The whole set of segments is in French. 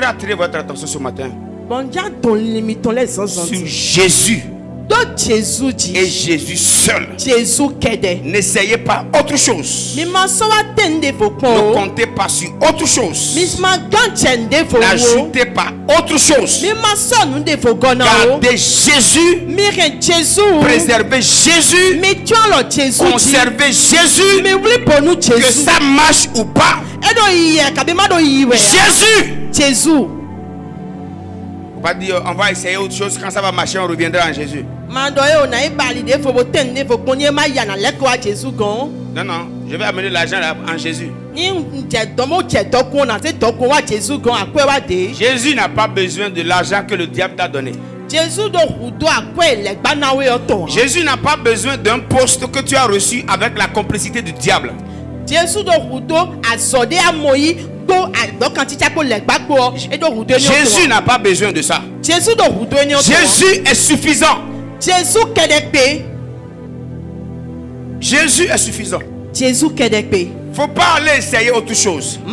voudrais attirer votre attention ce matin sur Jésus. Et Jésus seul. N'essayez pas autre chose. Ne comptez pas sur autre chose. N'ajoutez pas autre chose. Gardez Jésus. Préservez Jésus. Conservez Jésus. Que ça marche ou pas. Jésus. Pas dire on va essayer autre chose, quand ça va marcher on reviendra en Jésus. Non, non, je vais amener l'argent en Jésus. Jésus n'a pas besoin de l'argent que le diable t'a donné. Jésus n'a pas besoin d'un poste que tu as reçu avec la complicité du diable. Jésus n'a pas besoin de ça. Jésus est suffisant. Jésus est suffisant. Faut pas aller essayer autre chose. On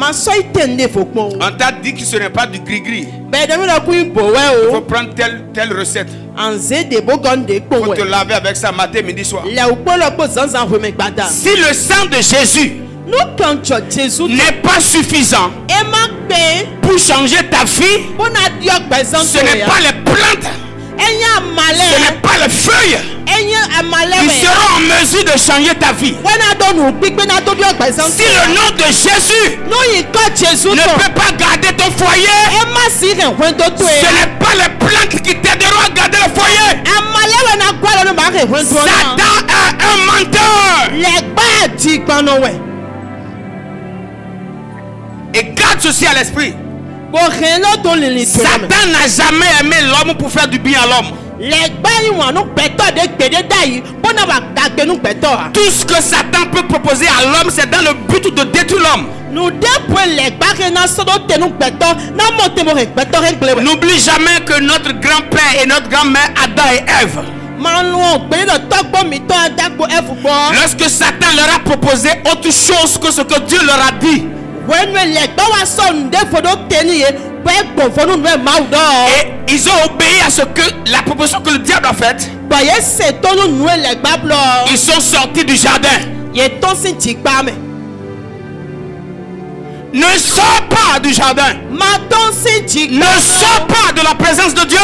t'a dit que ce n'est pas du gris-gris. Il faut prendre telle recette. Faut te laver avec ça matin, midi, soir. Si le sang de Jésus n'est pas suffisant pour changer ta vie, ce n'est pas les plantes, ce n'est pas les feuilles qui seront en mesure de changer ta vie. Si le nom de Jésus ne peut pas garder ton foyer, ce n'est pas les plantes qui t'aideront à garder le foyer. Satan est un menteur. Et garde ceci à l'esprit. Satan n'a jamais aimé l'homme pour faire du bien à l'homme. Tout ce que Satan peut proposer à l'homme, c'est dans le but de détruire l'homme. N'oublie jamais que notre grand-père et notre grand-mère Adam et Ève, lorsque Satan leur a proposé autre chose que ce que Dieu leur a dit, et ils ont obéi à ce que la proposition que le diable a faite, ils sont sortis du jardin. Ne sors pas du jardin. Ne sors pas de la présence de Dieu.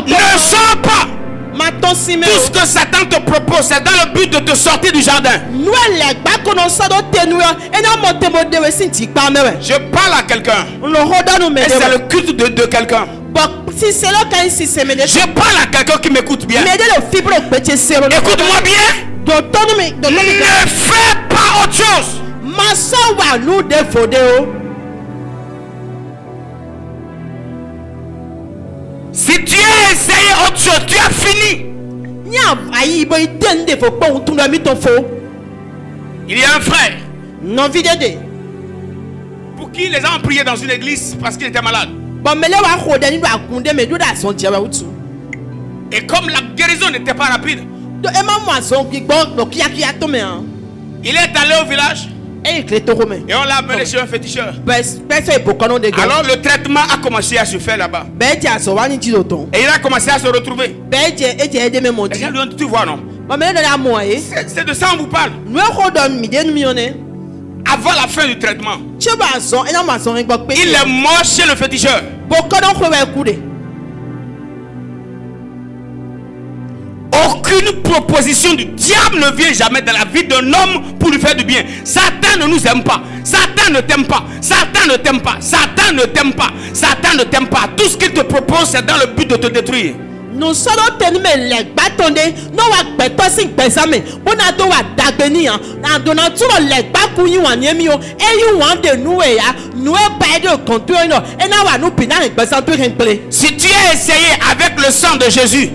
Ne sors pas. Tout ce que Satan te propose, c'est dans le but de te sortir du jardin. Je parle à quelqu'un. Et c'est le culte de quelqu'un. Je parle à quelqu'un qui m'écoute bien. Écoute-moi bien. Ne fais pas autre chose. Si tu as essayé autre chose, tu as fini. Il y a un frère pour qui les gens ont prié dans une église parce qu'il était malade. Et comme la guérison n'était pas rapide, il est allé au village. Et on l'a amené chez un féticheur. Alors le traitement a commencé à se faire là-bas. Et il a commencé à se retrouver. Et les gens lui ont dit, tu vois non, c'est de ça on vous parle. Avant la fin du traitement, il est mort chez le féticheur. Aucune proposition du diable ne vient jamais dans la vie d'un homme pour lui faire du bien. Satan ne nous aime pas. Satan ne t'aime pas. Satan ne t'aime pas. Satan ne t'aime pas. Satan ne t'aime pas. Tout ce qu'il te propose, c'est dans le but de te détruire. Nous sommes tenus les bâtonnets. Nous avons besoin de personnes. On a droit d'agonier. En donnant tout les bâtonnets ou en émio. Et you want de nous et nous pas de contrôle. Et nous avons nous pénal et besoin de rien. Si tu as essayé avec le sang de Jésus,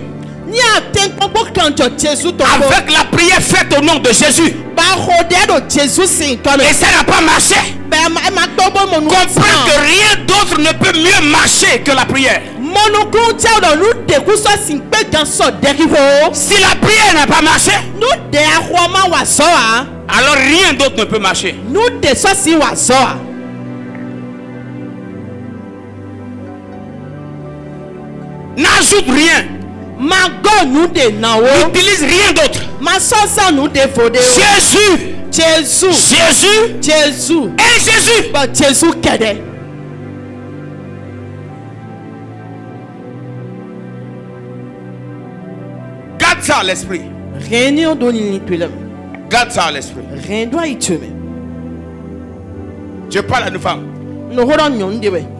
avec la prière faite au nom de Jésus, et ça n'a pas marché, comprends que rien d'autre ne peut mieux marcher que la prière. Si la prière n'a pas marché, alors rien d'autre ne peut marcher. n'ajoute rien. N'utilise rien d'autre. Jésus. Jésus. Et Jésus. Garde ça à l'esprit. Garde ça à l'esprit. Je parle à nos femmes.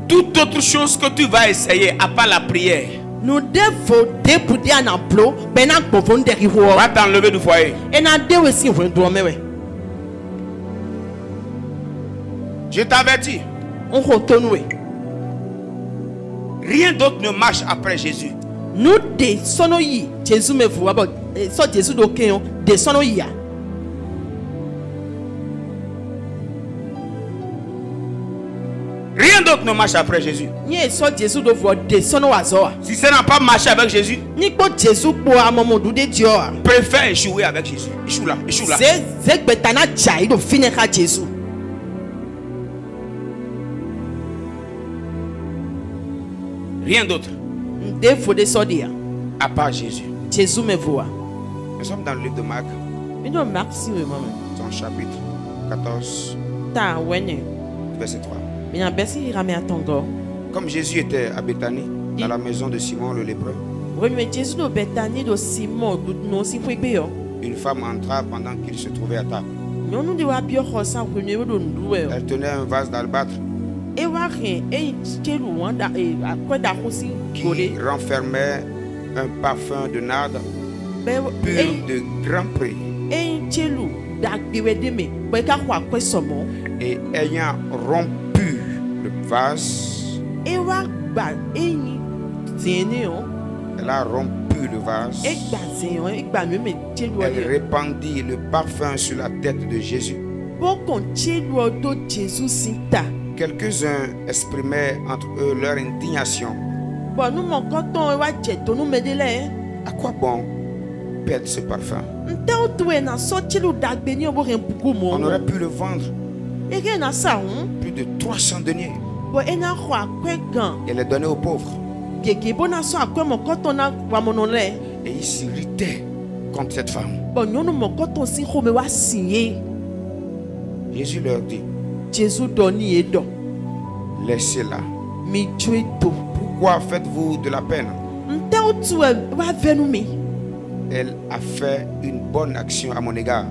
Toute autre chose que tu vas essayer à part la prière va t'enlever du foyer. Je t'avertis. Rien d'autre ne marche après Jésus. Rien d'autre ne marche après Jésus. Si ça n'a pas marché avec Jésus, préfère échouer avec Jésus. Échoue là. Rien d'autre à part Jésus. Nous sommes dans le livre de Marc, son chapitre 14, verset 3. Comme Jésus était à Béthanie, dans la maison de Simon le lépreux, une femme entra pendant qu'il se trouvait à table. Elle tenait un vase d'albâtre qui renfermait un parfum de nard pur de grand prix. Et ayant rompu le vase, elle a rompu le vase. Elle répandit le parfum sur la tête de Jésus. Quelques-uns exprimaient entre eux leur indignation. À quoi bon perdre ce parfum? On aurait pu le vendre plus de 300 deniers et les donner aux pauvres. Et il s'irritait contre cette femme. Jésus leur dit, laissez-la. Pourquoi faites-vous de la peine? Elle a fait une bonne action à mon égard,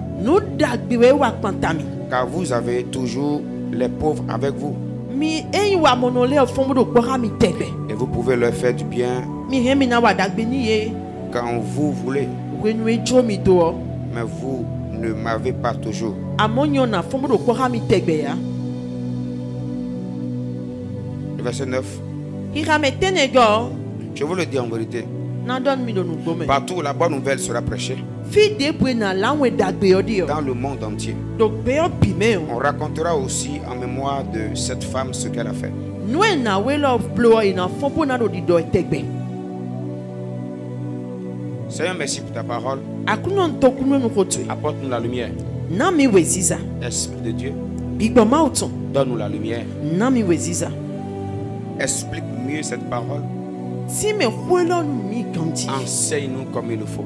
car vous avez toujours les pauvres avec vous et vous pouvez leur faire du bien quand vous voulez, mais vous ne m'avez pas toujours. Le verset 9. Je vous le dis en vérité, partout où la bonne nouvelle sera prêchée, dans le monde entier, on racontera aussi en mémoire de cette femme ce qu'elle a fait. Seigneur, merci pour ta parole. Apporte-nous la lumière. Esprit de Dieu, donne-nous la lumière. Explique mieux cette parole. Enseigne-nous comme il le faut,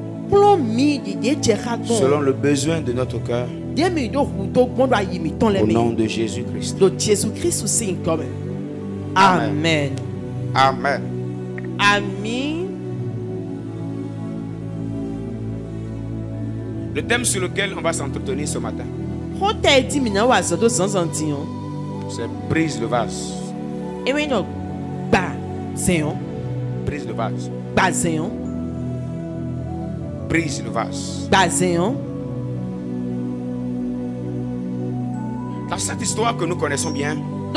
selon le besoin de notre cœur, au nom de Jésus-Christ. Amen. Amen. Amen. Le thème sur lequel on va s'entretenir ce matin, c'est brise le vase. Brise le vase. Brise le vase. Dans cette histoire que nous connaissons bien, nous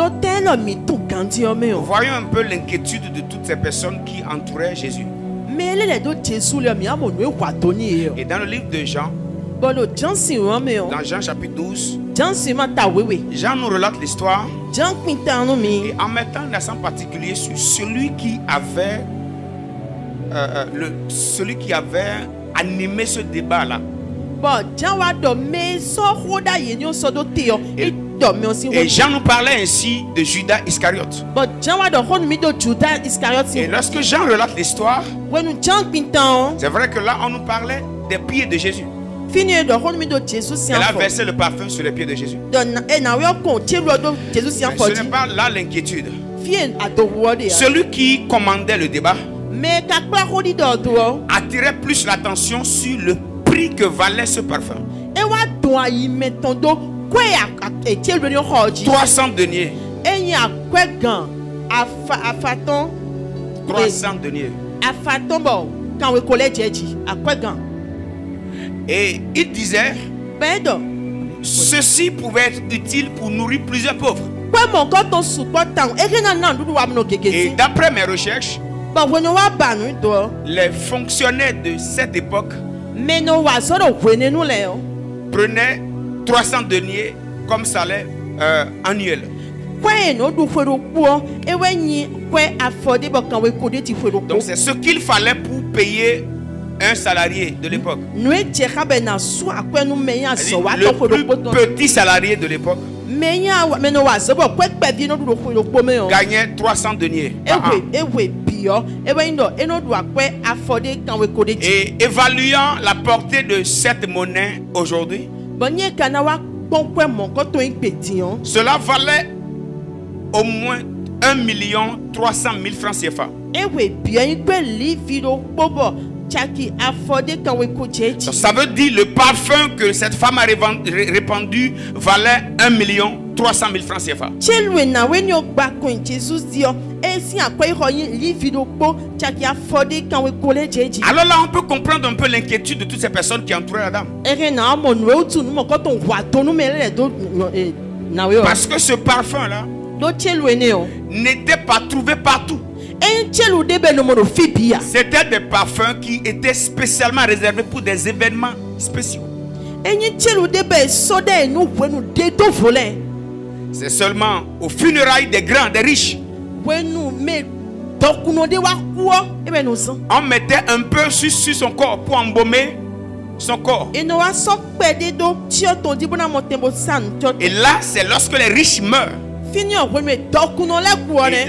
voyons un peu l'inquiétude de toutes ces personnes qui entouraient Jésus. Et dans le livre de Jean, dans Jean chapitre 12, Jean nous relate l'histoire et en mettant un accent particulier sur celui qui avait animé ce débat-là. Et Jean nous parlait ainsi de Judas Iscariote. Et lorsque Jean relate l'histoire, c'est vrai que là on nous parlait des pieds de Jésus. Elle a versé le parfum sur les pieds de Jésus. Mais ce n'est pas là l'inquiétude. Celui qui commandait le débat attirait plus l'attention sur le prix que valait ce parfum. 300 deniers. 300 deniers. Et il disait, ceci pouvait être utile pour nourrir plusieurs pauvres. Et d'après mes recherches, les fonctionnaires de cette époque prenaient 300 deniers comme salaire annuel. Donc c'est ce qu'il fallait pour payer un salarié de l'époque. Le plus petit salarié de l'époque gagnait 300 deniers par an. Et évaluant la portée de cette monnaie aujourd'hui, cela valait au moins 1 300 000 francs CFA. Donc, ça veut dire le parfum que cette femme a répandu valait 1 300 000 francs CFA. Alors là, on peut comprendre un peu l'inquiétude de toutes ces personnes qui entouraient la dame. Parce que ce parfum-là n'était pas trouvé partout. C'était des parfums qui étaient spécialement réservés pour des événements spéciaux. C'est seulement aux funérailles des grands, des riches. On mettait un peu sur son corps pour embaumer son corps. Et là, c'est lorsque les riches meurent. Et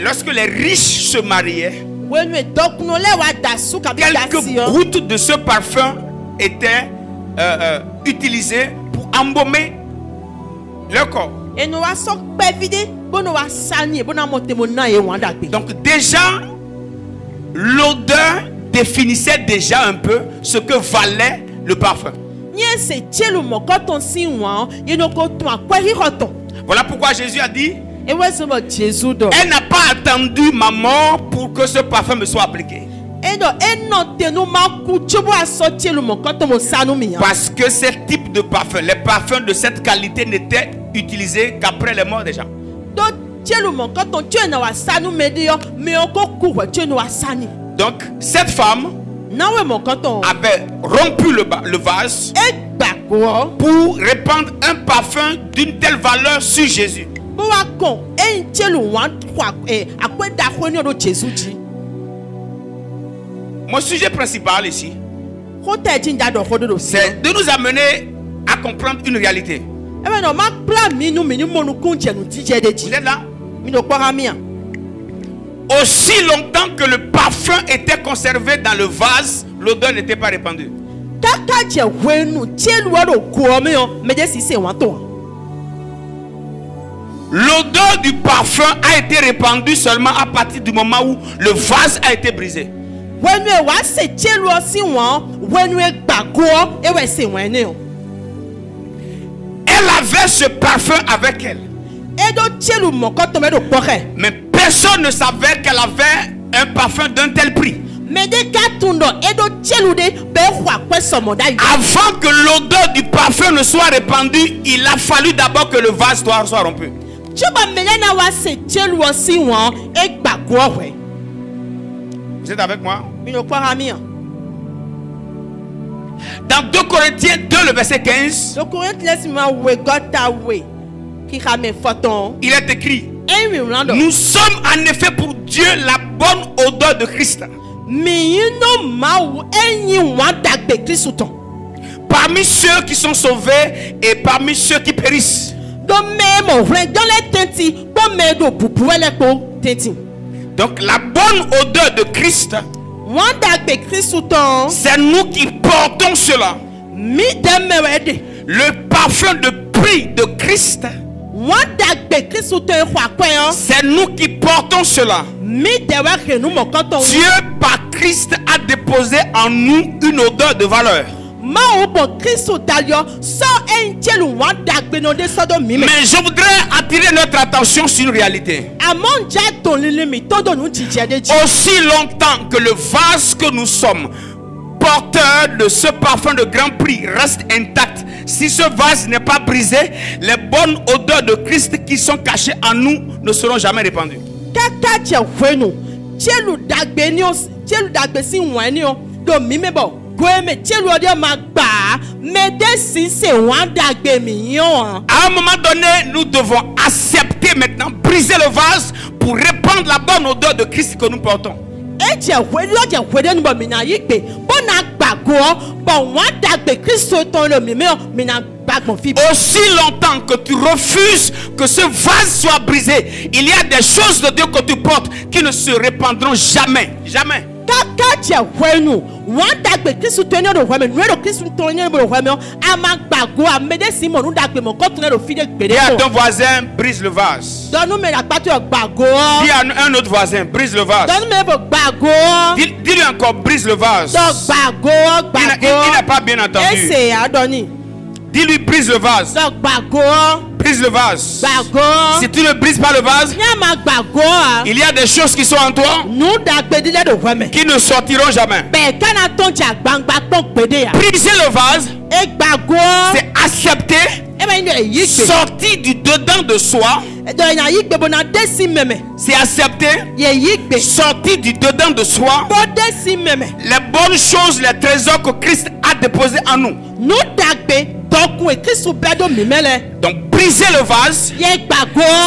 lorsque les riches se mariaient, quelques gouttes de ce parfum étaient utilisées pour embaumer leur corps. Donc déjà, l'odeur définissait déjà un peu ce que valait le parfum. Voilà pourquoi Jésus a dit, elle n'a pas attendu ma mort pour que ce parfum me soit appliqué. Parce que ce type de parfum, les parfums de cette qualité n'étaient utilisés qu'après les morts des gens. Donc cette femme avait rompu le vase pour répandre un parfum d'une telle valeur sur Jésus. Mon sujet principal ici, c'est de nous amener à comprendre une réalité. Vous êtes là? Aussi longtemps que le parfum était conservé dans le vase, l'odeur n'était pas répandue. L'odeur du parfum a été répandue seulement à partir du moment où le vase a été brisé. Elle avait ce parfum avec elle. Mais personne ne savait qu'elle avait un parfum d'un tel prix. Avant que l'odeur du parfum ne soit répandue, il a fallu d'abord que le vase soit rompu. Vous êtes avec moi? Dans 2 Corinthiens 2, le verset 15, il est écrit: nous sommes en effet pour Dieu la bonne odeur parmi ceux qui sont sauvés et parmi ceux qui périssent. Donc la bonne odeur de Christ, c'est nous qui portons cela. Le parfum de prix de Christ, c'est nous qui portons cela. Dieu par Christ a déposé en nous une odeur de valeur. Mais je voudrais attirer notre attention sur une réalité. Aussi longtemps que le vase que nous sommes, porteur de ce parfum de grand prix, reste intact, si ce vase n'est pas brisé, les bonnes odeurs de Christ qui sont cachées en nous ne seront jamais répandues. À un moment donné, nous devons accepter maintenant, briser le vase pour répandre la bonne odeur de Christ que nous portons. Aussi longtemps que tu refuses que ce vase soit brisé, il y a des choses de Dieu que tu portes qui ne se répandront jamais. Jamais. Dis à ton voisin, brise le vase. Dis à un autre voisin, brise le vase. Dis-lui encore, brise le vase. Il n'a pas bien entendu. Dis-lui, brise le vase. Brise le vase. Si tu ne brises pas le vase, il y a des choses qui sont en toi qui ne sortiront jamais. Briser le vase, c'est accepter, sortir du dedans de soi. C'est accepter, sortir du dedans de soi les bonnes choses, les trésors que Christ a déposés en nous. Donc briser le vase,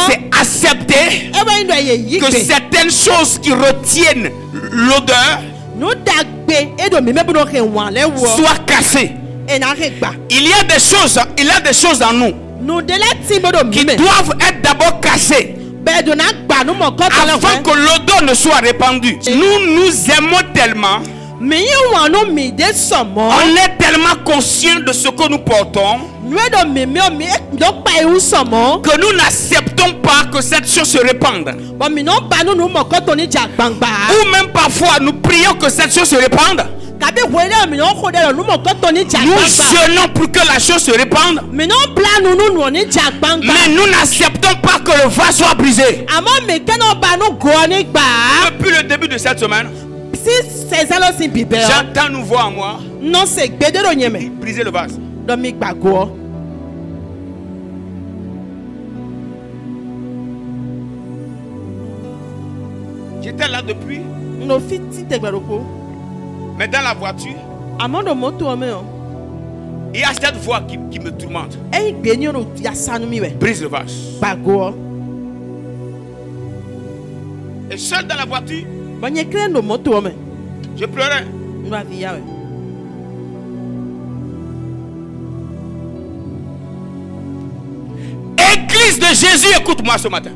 c'est accepter que certaines choses qui retiennent l'odeur soient cassées. Il y a des choses en nous qui doivent être d'abord cassées afin que l'odeur ne soit répandue. Nous aimons tellement, on est tellement conscient de ce que nous portons que nous n'acceptons pas que cette chose se répande. Ou même parfois nous prions que cette chose se répande. Nous jeûnons pour que la chose se répande. Mais nous n'acceptons pas que le vase soit brisé. Depuis le début de cette semaine, j'entends une voix en moi. Briser le vase. J'étais là depuis. Mais dans la voiture, il y a cette voix qui me tourmente. Brise le vase. Et seul dans la voiture, je pleurais. Église de Jésus, écoute-moi ce matin.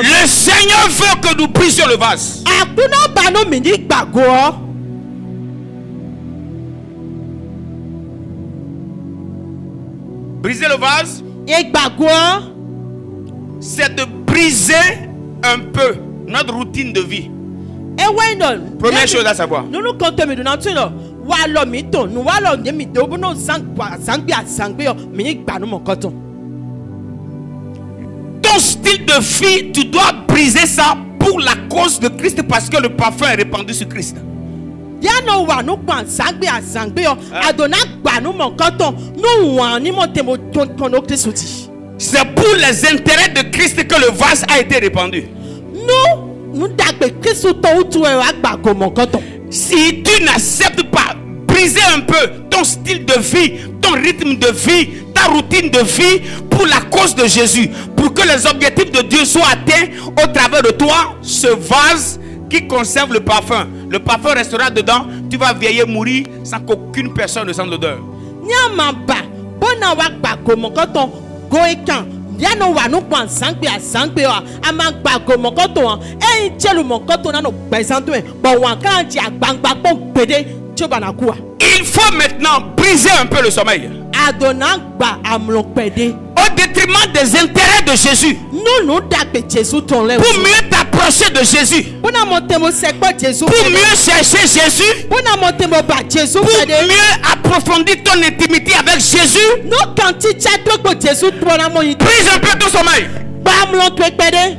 Le Seigneur veut que nous brisions le vase. Briser le vase, c'est de briser un peu notre routine de vie. Première chose à savoir. Ton style de vie, tu dois briser ça pour la cause de Christ, parce que le parfum est répandu sur Christ. C'est pour les intérêts de Christ que le vase a été répandu. Si tu n'acceptes pas, briser un peu ton style de vie, ton rythme de vie, ta routine de vie pour la cause de Jésus, pour que les objectifs de Dieu soient atteints au travers de toi, ce vase qui conserve le parfum restera dedans. Tu vas vieillir, mourir sans qu'aucune personne ne sente l'odeur. Nyamaba, bona wa gbàgbọ́ mọ̀kọ́tọ̀ goekan. Yano wa no kwan sangbe asangbe wa ama gbàgbọ́ mọ̀kọ́tọ̀ wọn. Ẹyin chelu mọ̀kọ́tọ̀ na no gbẹ̀santo ẹ̀. Bọ̀ wọn kàn jẹ́ àgbàǹgbà pọ̀ gbèdé tí ó bá na kú wa. Il faut maintenant briser un peu le sommeil. Adona gba amlọ gbèdé. Au détriment des intérêts de Jésus. Nunu dàgbé Jésus ton lè. Pour mieux t'approcher de Jésus. Bona montemo sekpo Jésus. Pour mieux chercher Jésus. Bona montemo ba Jésus. Pour mieux approfondir ton intimité avec Jésus. No kanti chato ko Jésus bona mo yi. Brise un peu ton sommeil. Ba amlọ gbèdé.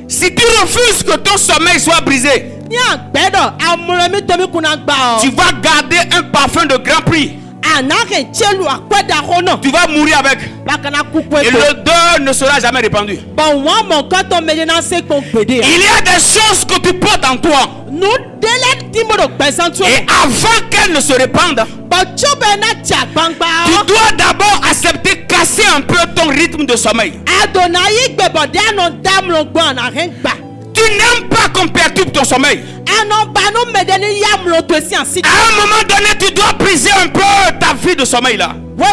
Si tu refuses que ton sommeil soit brisé, tu vas garder un parfum de grand prix. Tu vas mourir avec. Et l'odeur ne sera jamais répandue. Il y a des choses que tu portes en toi. Et avant qu'elles ne se répandent, tu dois d'abord accepter casser un peu ton rythme de sommeil. Tu n'aimes pas qu'on perturbe ton sommeil. À un moment donné, tu dois briser un peu ta vie de sommeil là. À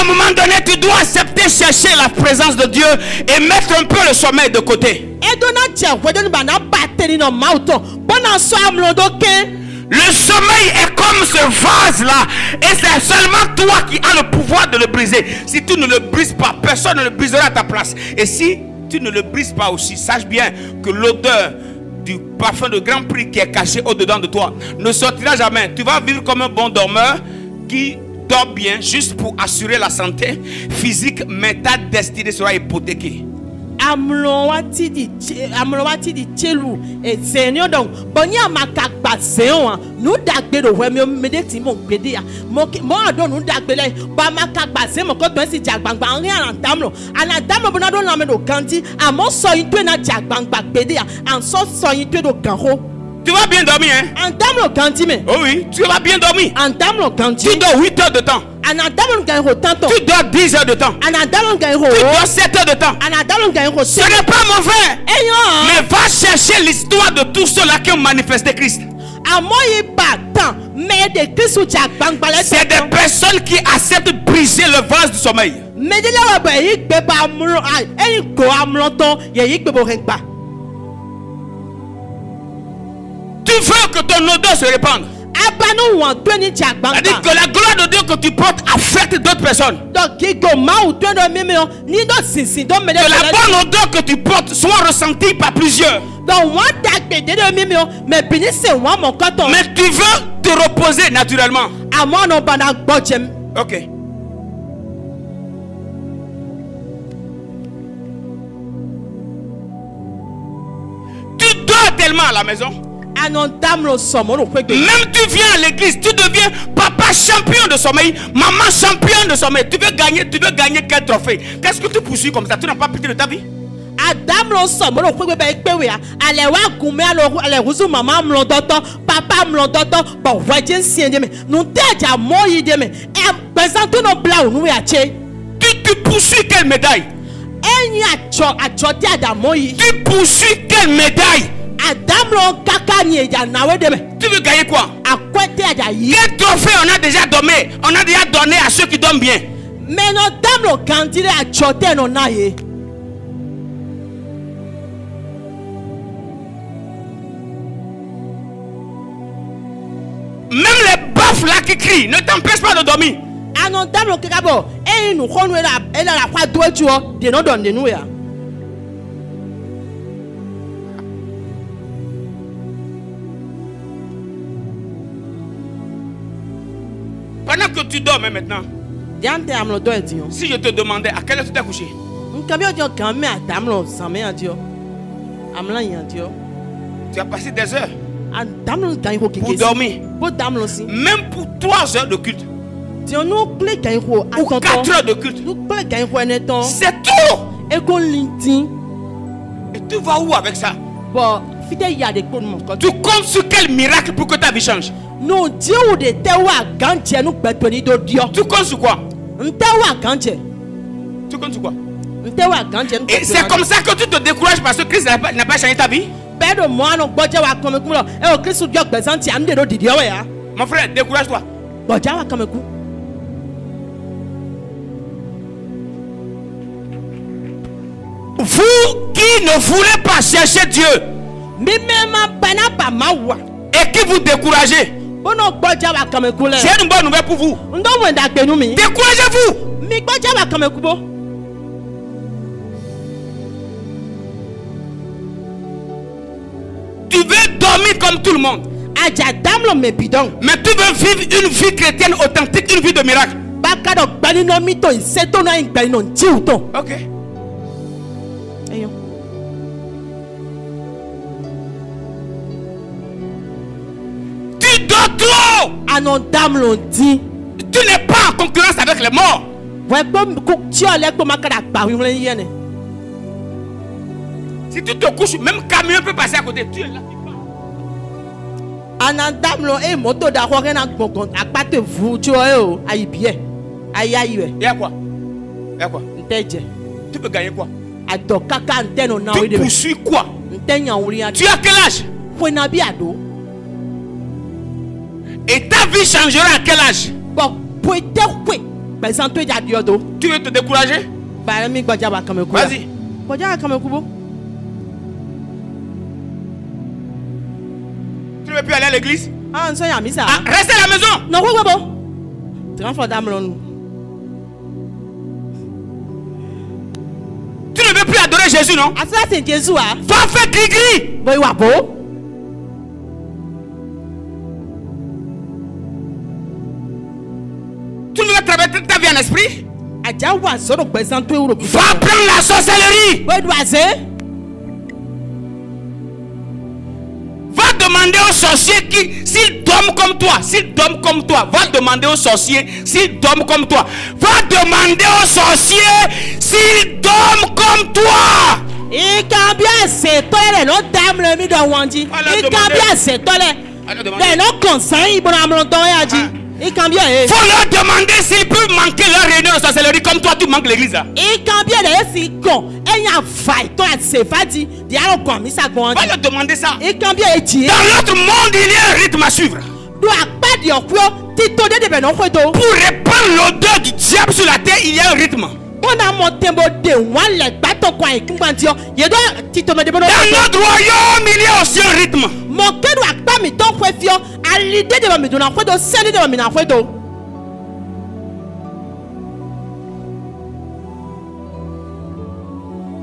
un moment donné, tu dois accepter chercher la présence de Dieu et mettre un peu le sommeil de côté. Le sommeil est comme ce vase là, et c'est seulement toi qui as le pouvoir de le briser. Si tu ne le brises pas, personne ne le brisera à ta place. Et si tu ne le brises pas aussi, sache bien que l'odeur du parfum de grand prix qui est caché au-dedans de toi ne sortira jamais. Tu vas vivre comme un bon dormeur qui dort bien juste pour assurer la santé physique, mais ta destinée sera hypothéquée. Amlowati di chelu et seigneur donc bonya makakba seon nous dagbe do we me de mo gbede ya mo adon nous dagbe le ba makakba se mo ko ton si jagbangba rin anadamlo bona don la me do kanti amo so yin to na jagbangba gbede ya an so yin to do ganho. Tu vas bien dormir, hein? Oh oui, tu vas bien dormir. Tu dors 8 heures de temps. Tu dors 10 heures de temps. Tu dors 7 heures de temps. Ce n'est pas mauvais. Mais va chercher l'histoire de tous ceux-là qui ont manifesté Christ. C'est des personnes qui acceptent de briser le vase du sommeil. Tu veux que ton odeur se répande. C'est-à-dire que la gloire de Dieu que tu portes affecte d'autres personnes. Que la bonne odeur que tu portes soit ressentie par plusieurs. Mais tu veux te reposer naturellement. Ok. Tu dors tellement à la maison. Même tu viens à l'église, tu deviens papa champion de sommeil, maman champion de sommeil. Tu veux gagner quel trophée? Qu'est-ce que tu poursuis comme ça? Tu n'as pas pitié de ta vie? Tu poursuis quelle médaille? Tu poursuis quelle médaille? Tu veux gagner quoi? Quel trophée on a déjà donné? On a déjà donné à ceux qui dorment bien. Même les baffes là qui crient ne t'empêchent pas de dormir. Pendant que tu dors maintenant, si je te demandais à quelle heure tu t'es couché, tu as passé des heures pour dormir. Même pour 3 heures de culte ou 4 heures de culte, c'est tout. Et tu vas où avec ça? Tu comptes sur quel miracle pour que ta vie change? Tu comptes sur quoi? Tu comptes sur quoi? Et c'est comme ça que tu te décourages parce que Christ n'a pas changé ta vie. Mon frère, décourage-toi. Vous qui ne voulez pas chercher Dieu et qui vous découragez, j'ai une bonne nouvelle pour vous. Découragez-vous. Tu veux dormir comme tout le monde, mais tu veux vivre une vie chrétienne authentique, une vie de miracle. Ok. Tu dors trop. Tu n'es pas en concurrence avec les morts. Si tu te couches, même camion peut passer à côté. Tu es là. Il y a quoi? Il y a quoi? Tu peux gagner quoi? Tu poursuis quoi? Tu as quel âge? Et ta vie changera à quel âge? Tu veux te décourager? Vas-y. Tu ne veux plus aller à l'église? Reste à la maison. Tu ne veux plus adorer Jésus, non? Va faire gris-gris. Tu ne veux traverser ta vie en esprit? Va prendre la sorcellerie. Va demander aux sorciers s'ils dorment comme toi, va demander aux sorciers s'ils dorment comme toi. Va demander aux sorciers s'ils dorment comme toi. Faut leur demander s'ils peuvent manquer leur réunion de sorcellerie comme toi tu manques l'église. Va leur demander ça. Dans l'autre monde, il y a un rythme à suivre. Pour répandre l'odeur du diable sur la terre, il y a un rythme. Dans notre royaume, il y a aussi un rythme.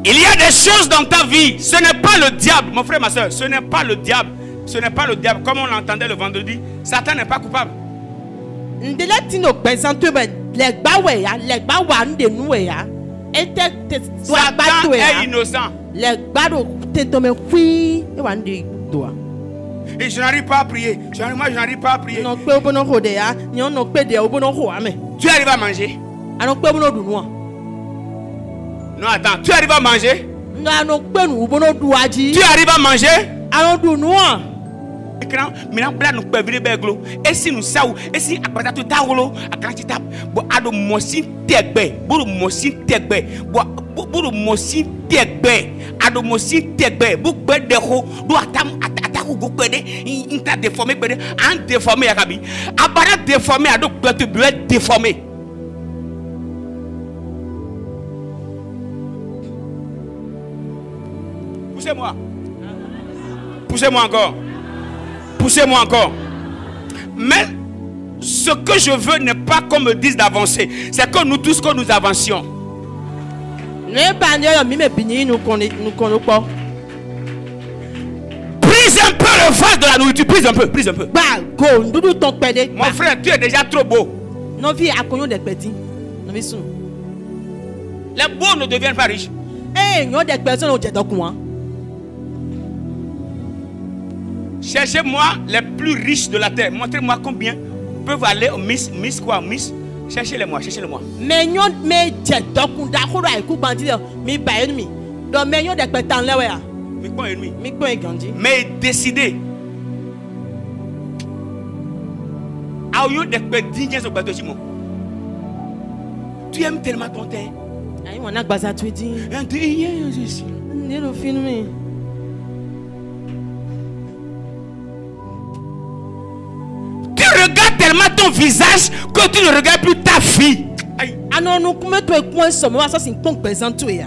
Il y a des choses dans ta vie. Ce n'est pas le diable, mon frère, ma soeur. Ce n'est pas le diable. Ce n'est pas le diable. Comme on l'entendait le vendredi, Satan n'est pas coupable. Satan est innocent. Et je n'arrive pas à prier. Moi, je n'arrive pas à prier. Tu arrives à manger? Non, attends. Tu arrives à manger? Tu arrives à manger? Maintenant, bla nous peut venir beglo. Et si nous savons, et si après tout tawolo, à quand tu tapes, bon, ado mosin tegbe, bon mosin tegbe, bon mosin tegbe, ado mosin tegbe, bon bede ho, do atam ataku go bede, inta déformé bede, an déformé yakabi, abara déformé ado bete bleu déformé. Poussez-moi. Poussez-moi encore. Poussez-moi encore. Mais ce que je veux n'est pas qu'on me dise d'avancer. C'est que nous tous, que nous avancions. Prise un peu le vase de la nourriture. Prise un peu. Prise un peu. Mon frère, tu es déjà trop beau. Les beaux ne deviennent pas riches. Cherchez-moi les plus riches de la terre. Montrez-moi combien peuvent aller au Miss quoi, Miss. Cherchez-les-moi, cherchez-les-moi. Mais décidez. Tu aimes tellement ton terre. Aïe, on a baza tu dis. Ne le filmer. Tu regardes tellement ton visage que tu ne regardes plus ta fille. Ah non, nous comment tu es coin somme, ça c'est ton présent tu es.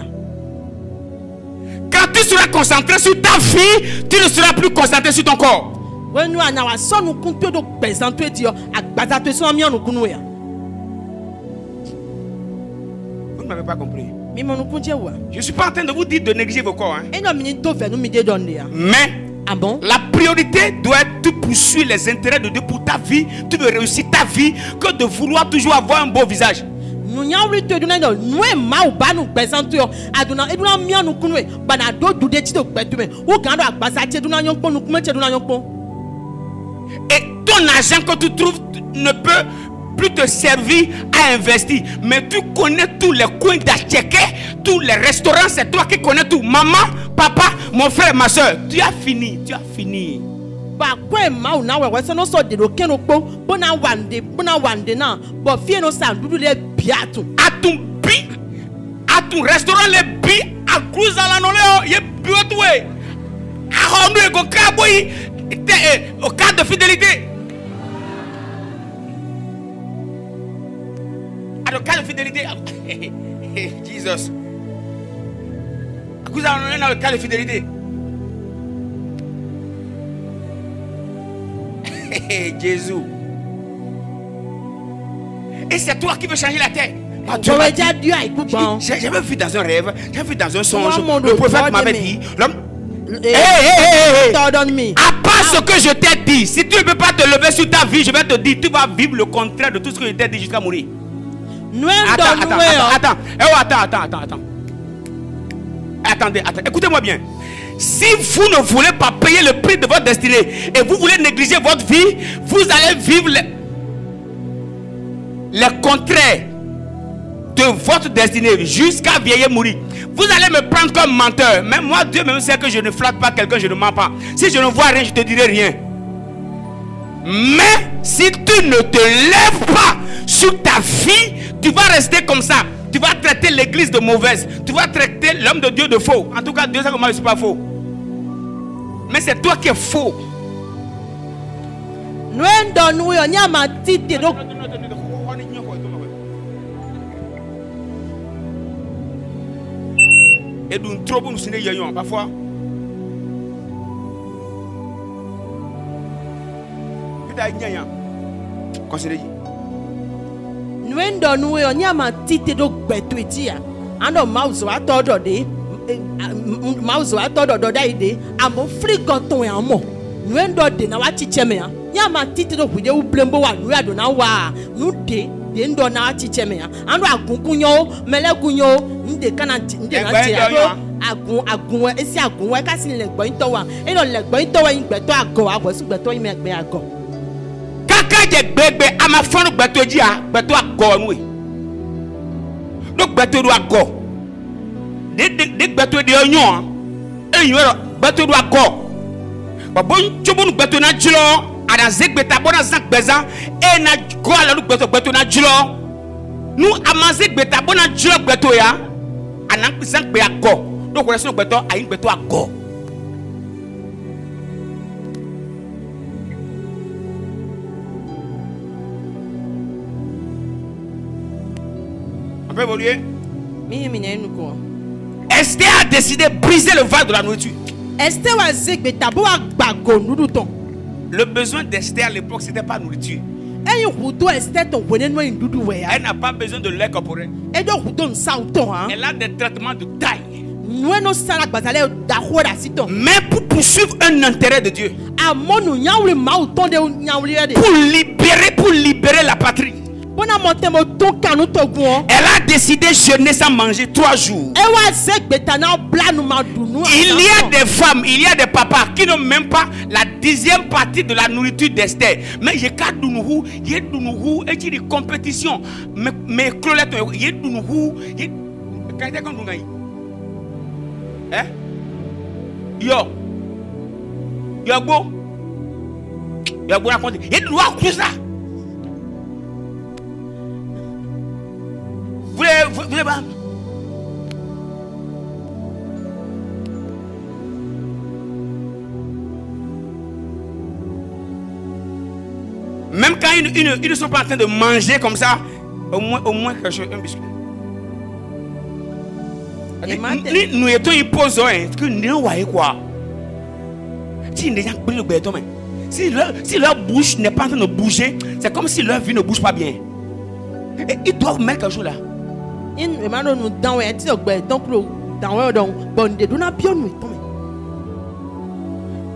Quand tu seras concentré sur ta fille, tu ne seras plus concentré sur ton corps. Ouais, nous on a ça nous compte de présent tu es dire à baza tu so ami nous kunu ya. Vous ne m'avez pas compris. Mais mon nous dire ouais. Je suis pas en train de vous dire de négliger vos corps, hein. Et non minute to faire nous me donner. Mais ah bon? La priorité doit être de poursuivre les intérêts de Dieu pour ta vie. Tu veux réussir ta vie que de vouloir toujours avoir un beau visage. Nous n'y avons te donner non nous est mal bas nous présenter aduna et nous a mis nous kunwe bana do do de ti to petume ou quand à basa ti nous yon pon nous comment ti nous yon pon. Et ton argent que tu trouves ne peut plus te servir à investir. Mais tu connais tous les coins d'Acheke, tous les restaurants, c'est toi qui connais tout. Maman, papa, mon frère, ma soeur, tu as fini, tu as fini. Bah quoi ma ou na ouais ça no so de loke no po bona wande na bo fie no sa dudu le biatu. À ton restaurant les bi à cruise à la noleo, ye biotwe. A honu e go kaboyi au cas de fidélité. À le cas de fidélité. Jesus. À cause dans le cas de fidélité. Jésus. Et c'est toi qui veux changer la terre. J'avais vu dans un rêve, j'avais vu dans un songe, le prophète m'avait dit, l'homme. À part ce que je t'ai dit, si tu ne peux pas te lever sur ta vie, je vais te dire, tu vas vivre le contraire de tout ce que je t'ai dit jusqu'à mourir. Attendez, écoutez-moi bien. Si vous ne voulez pas payer le prix de votre destinée et vous voulez négliger votre vie, vous allez vivre les contraires de votre destinée jusqu'à vieillir mourir. Vous allez me prendre comme menteur. Mais moi, Dieu même sait que je ne flatte pas quelqu'un, je ne mens pas. Si je ne vois rien, je te dirai rien. Mais si tu ne te lèves pas sur ta fille, tu vas rester comme ça. Tu vas traiter l'église de mauvaise. Tu vas traiter l'homme de Dieu de faux. En tout cas, Dieu sait que moi je ne suis pas faux. Mais c'est toi qui es faux. Nous nous et nous trop nous sommes parfois. nous on y a ma tite do betuitia ando mouse wa todo de mouse wa todo do daide amo frigoton ya mo nuendo de na wa chicheme ya ya ma tite do kuje u blembo wa nu ado na wa nu de ndo na wa chicheme ya ando agunkunyo melegunyo nde kana nde na ti agun esi agun wa kasi le gbo nto wa e lo le gbo nto wa yin gbeto ago abo su gbeto yin me gbe ago Kakaje gbegbe ama fonu gbeto ji a gbeto ago nu e do gbeto do ago de gbeto de onyon eyin ro gbeto do ago babo nchobo nu gbeto na jilo ada zegbeta bona zan gbezan e na go ala nu gbeto na jilo nu amaze gbeta bona jilo gbeto ya anan zan gbe ago do ko reso gbeto ayin gbeto ago. On peut évoluer. Esther a décidé de briser le vase de la nourriture. Le besoin d'Esther à l'époque, ce n'était pas nourriture. Elle n'a pas besoin de lait corporel. Elle a des traitements de taille. Mais pour poursuivre un intérêt de Dieu, pour libérer la patrie, elle a décidé de jeûner sans manger 3 jours. Il y a des femmes, il y a des papas qui n'ont même pas la 10e partie de la nourriture d'Esther. Mais il y a des compétitions. Mais Clolette, il y a Vous voulez pas? ils ne sont pas en train de manger comme ça, au moins quelque chose, un biscuit. Nous étions imposés, que nous voyons quoi. Si leur bouche n'est pas en train de bouger, c'est comme si leur vie ne bouge pas bien. Et ils doivent mettre quelque chose là.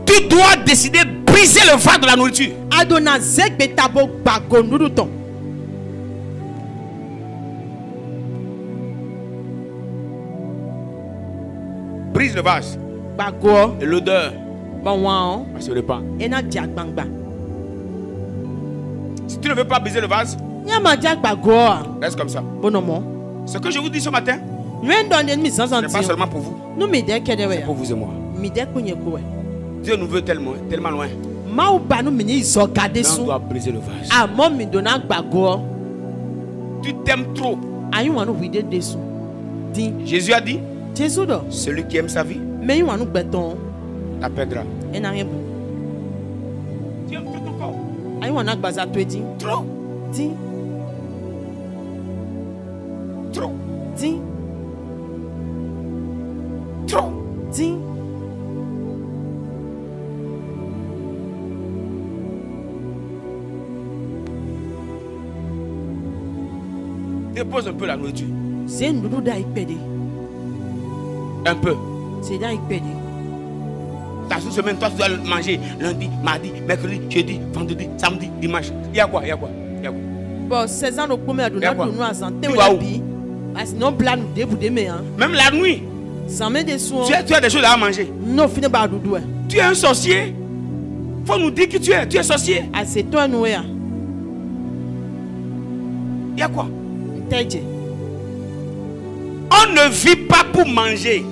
Tu dois décider de briser le vase de la nourriture. Brise le vase. Et l'odeur. Ça se répand. Si tu ne veux pas briser le vase, reste comme ça. Ce que je vous dis ce matin, ce n'est pas seulement pour vous, c'est pour vous et moi. Dieu nous veut tellement loin. On doit briser le vase. Tu t'aimes trop. Jésus a dit, celui qui aime sa vie la perdra. Tu aimes tout ton corps. Trop. Trop. Trop. Dépose un peu la nourriture. Un peu. Dans une semaine, toi tu dois manger lundi, mardi, mercredi, jeudi, vendredi, samedi, dimanche. Il y a quoi? Bon, 16 ans, même la nuit. Tu as des choses à manger. Tu es un sorcier. Faut nous dire que tu es sorcier. Il y a quoi? On ne vit pas pour manger.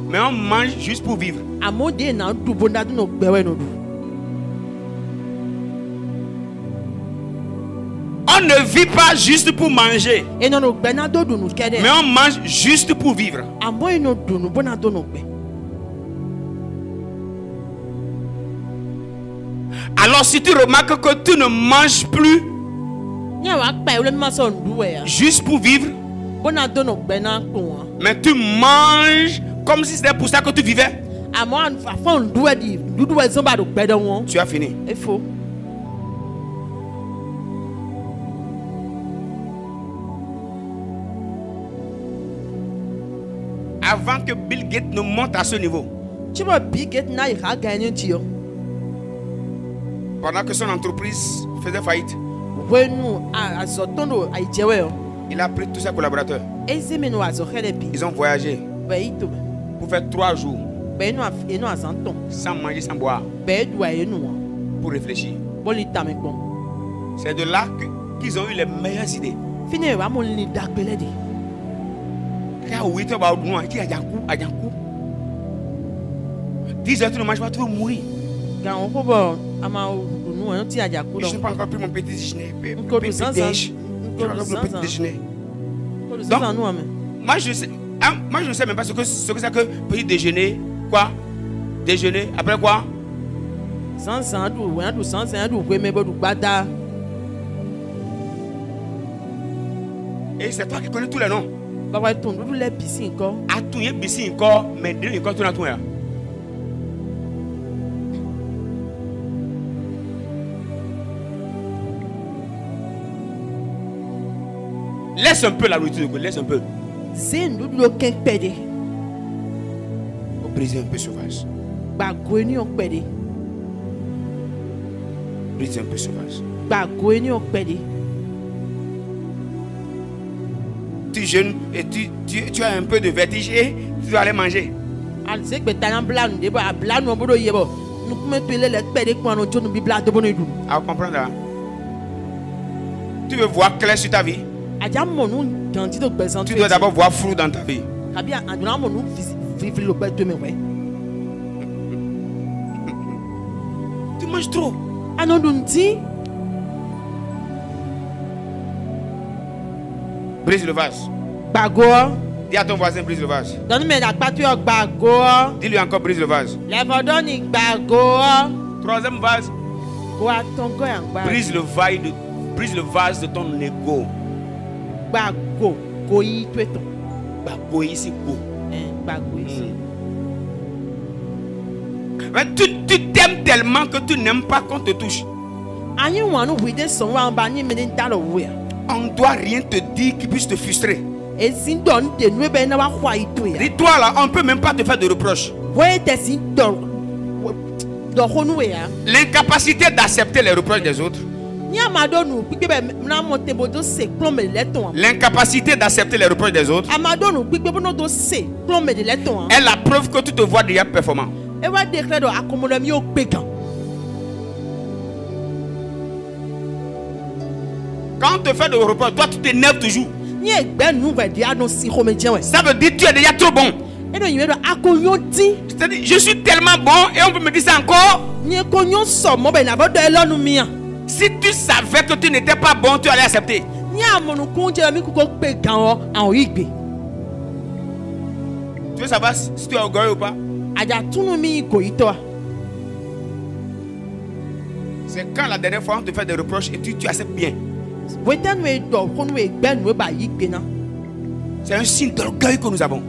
Mais on mange juste pour vivre. On ne vit pas juste pour manger. Mais on mange juste pour vivre. Alors si tu remarques que tu ne manges plus juste pour vivre, mais tu manges comme si c'était pour ça que tu vivais, tu as fini. Avant que Bill Gates ne monte à ce niveau, pendant que son entreprise faisait faillite, il a pris tous ses collaborateurs. Ils ont voyagé pour faire 3 jours sans manger, sans boire, pour réfléchir. C'est de là qu'ils ont eu les meilleures idées. Car 8 heures, 10 heures, tu ne manges pas, tu vas mourir. Je n'ai pas encore pris mon petit déjeuner. Donc, moi je ne sais même pas ce que c'est que petit déjeuner. Quoi? Déjeuner, après quoi? Et c'est toi qui connais tous les noms. Mais laisse un peu la nourriture, laisse un peu. Faut briser un peu sauvage. Briser un peu sauvage. Tu jeûnes et tu as un peu de vertige et tu dois aller manger. À comprendre là. Tu veux voir clair sur ta vie. Tu dois d'abord voir flou dans ta vie. Tu manges trop. Brise le vase. Dis à ton voisin, brise le vase. Dis-lui encore, brise le vase. Troisième vase. Brise le vase de ton ego. Mais tu t'aimes tellement que tu n'aimes pas qu'on te touche. On ne doit rien te dire qui puisse te frustrer. Dis-toi là, on ne peut même pas te faire de reproches. L'incapacité d'accepter les reproches des autres. L'incapacité d'accepter les reproches des autres est la preuve que tu te vois déjà performant. Quand on te fait des reproches, toi tu t'énerves toujours. Ça veut dire que tu es déjà trop bon. C'est-à-dire, je suis tellement bon et on peut me dire ça encore. Si tu savais que tu n'étais pas bon, tu allais accepter. Tu veux savoir si tu es orgueilleux ou pas? C'est quand la dernière fois on te fait des reproches et tu acceptes bien. C'est un signe d'orgueil que nous avons.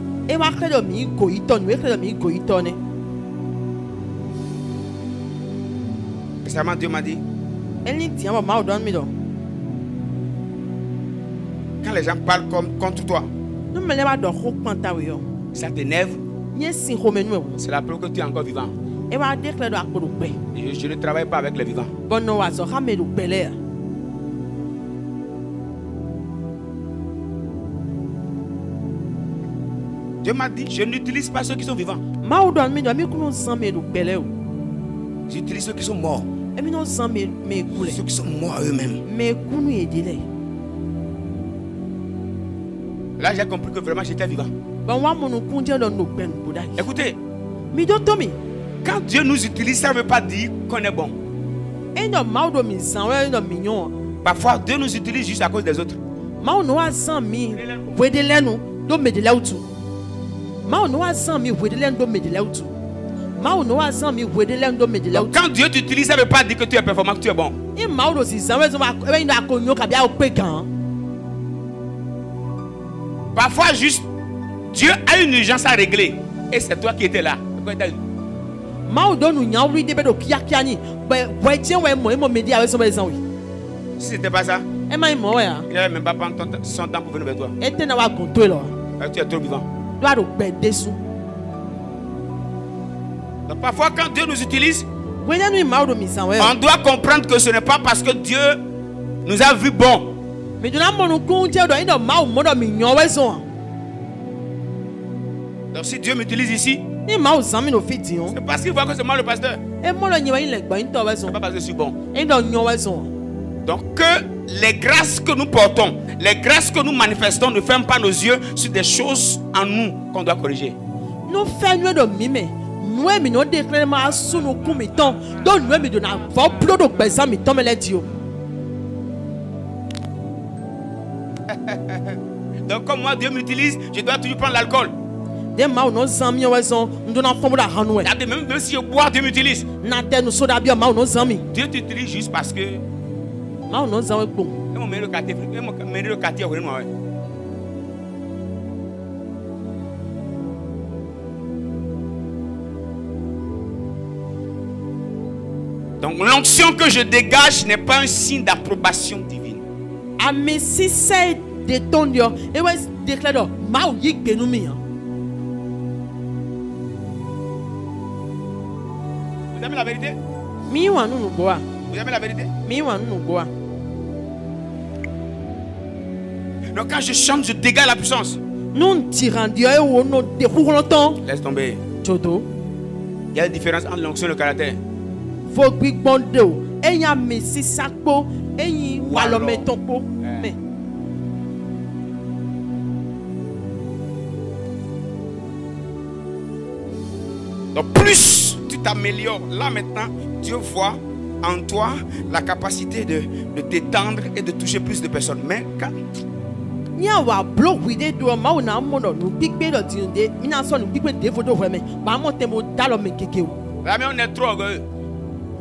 Récemment, Dieu m'a dit, quand les gens parlent contre toi, ça t'énerve. C'est la preuve que tu es encore vivant. Et je ne travaille pas avec les vivants. Dieu m'a dit, je n'utilise pas ceux qui sont vivants. J'utilise ceux qui sont morts. Ceux qui sont morts eux-mêmes. Là, j'ai compris que vraiment j'étais vivant. Écoutez, quand Dieu nous utilise, ça ne veut pas dire qu'on est bon. Parfois, Dieu nous utilise juste à cause des autres. Quand Dieu t'utilise, ça ne veut pas dire que tu es performant, que tu es bon. Parfois, juste, Dieu a une urgence à régler. Et c'est toi qui étais là. Si ce n'était pas ça, il n'avait même pas prendre son temps pour venir vers toi. Tu es trop vivant. Donc parfois quand Dieu nous utilise, on doit comprendre que ce n'est pas parce que Dieu nous a vu bon. Donc si Dieu m'utilise ici, c'est parce qu'il voit que c'est moi le pasteur. C'est pas parce que je suis bon. Donc que les grâces que nous portons, les grâces que nous manifestons ne ferment pas nos yeux sur des choses en nous qu'on doit corriger. Donc comme moi Dieu m'utilise, je dois toujours prendre l'alcool. Même si je bois, Dieu m'utilise. Dieu t'utilise juste parce que donc l'onction que je dégage n'est pas un signe d'approbation divine. Vous aimez la vérité? Vous aimez la vérité? Donc quand je chante, je dégage la puissance. Laisse tomber. Il y a une différence entre l'onction et le caractère. Donc plus tu t'améliores, là maintenant, Dieu voit en toi la capacité de t'étendre et de toucher plus de personnes. Mais quand là, mais on est trop orgueilleux.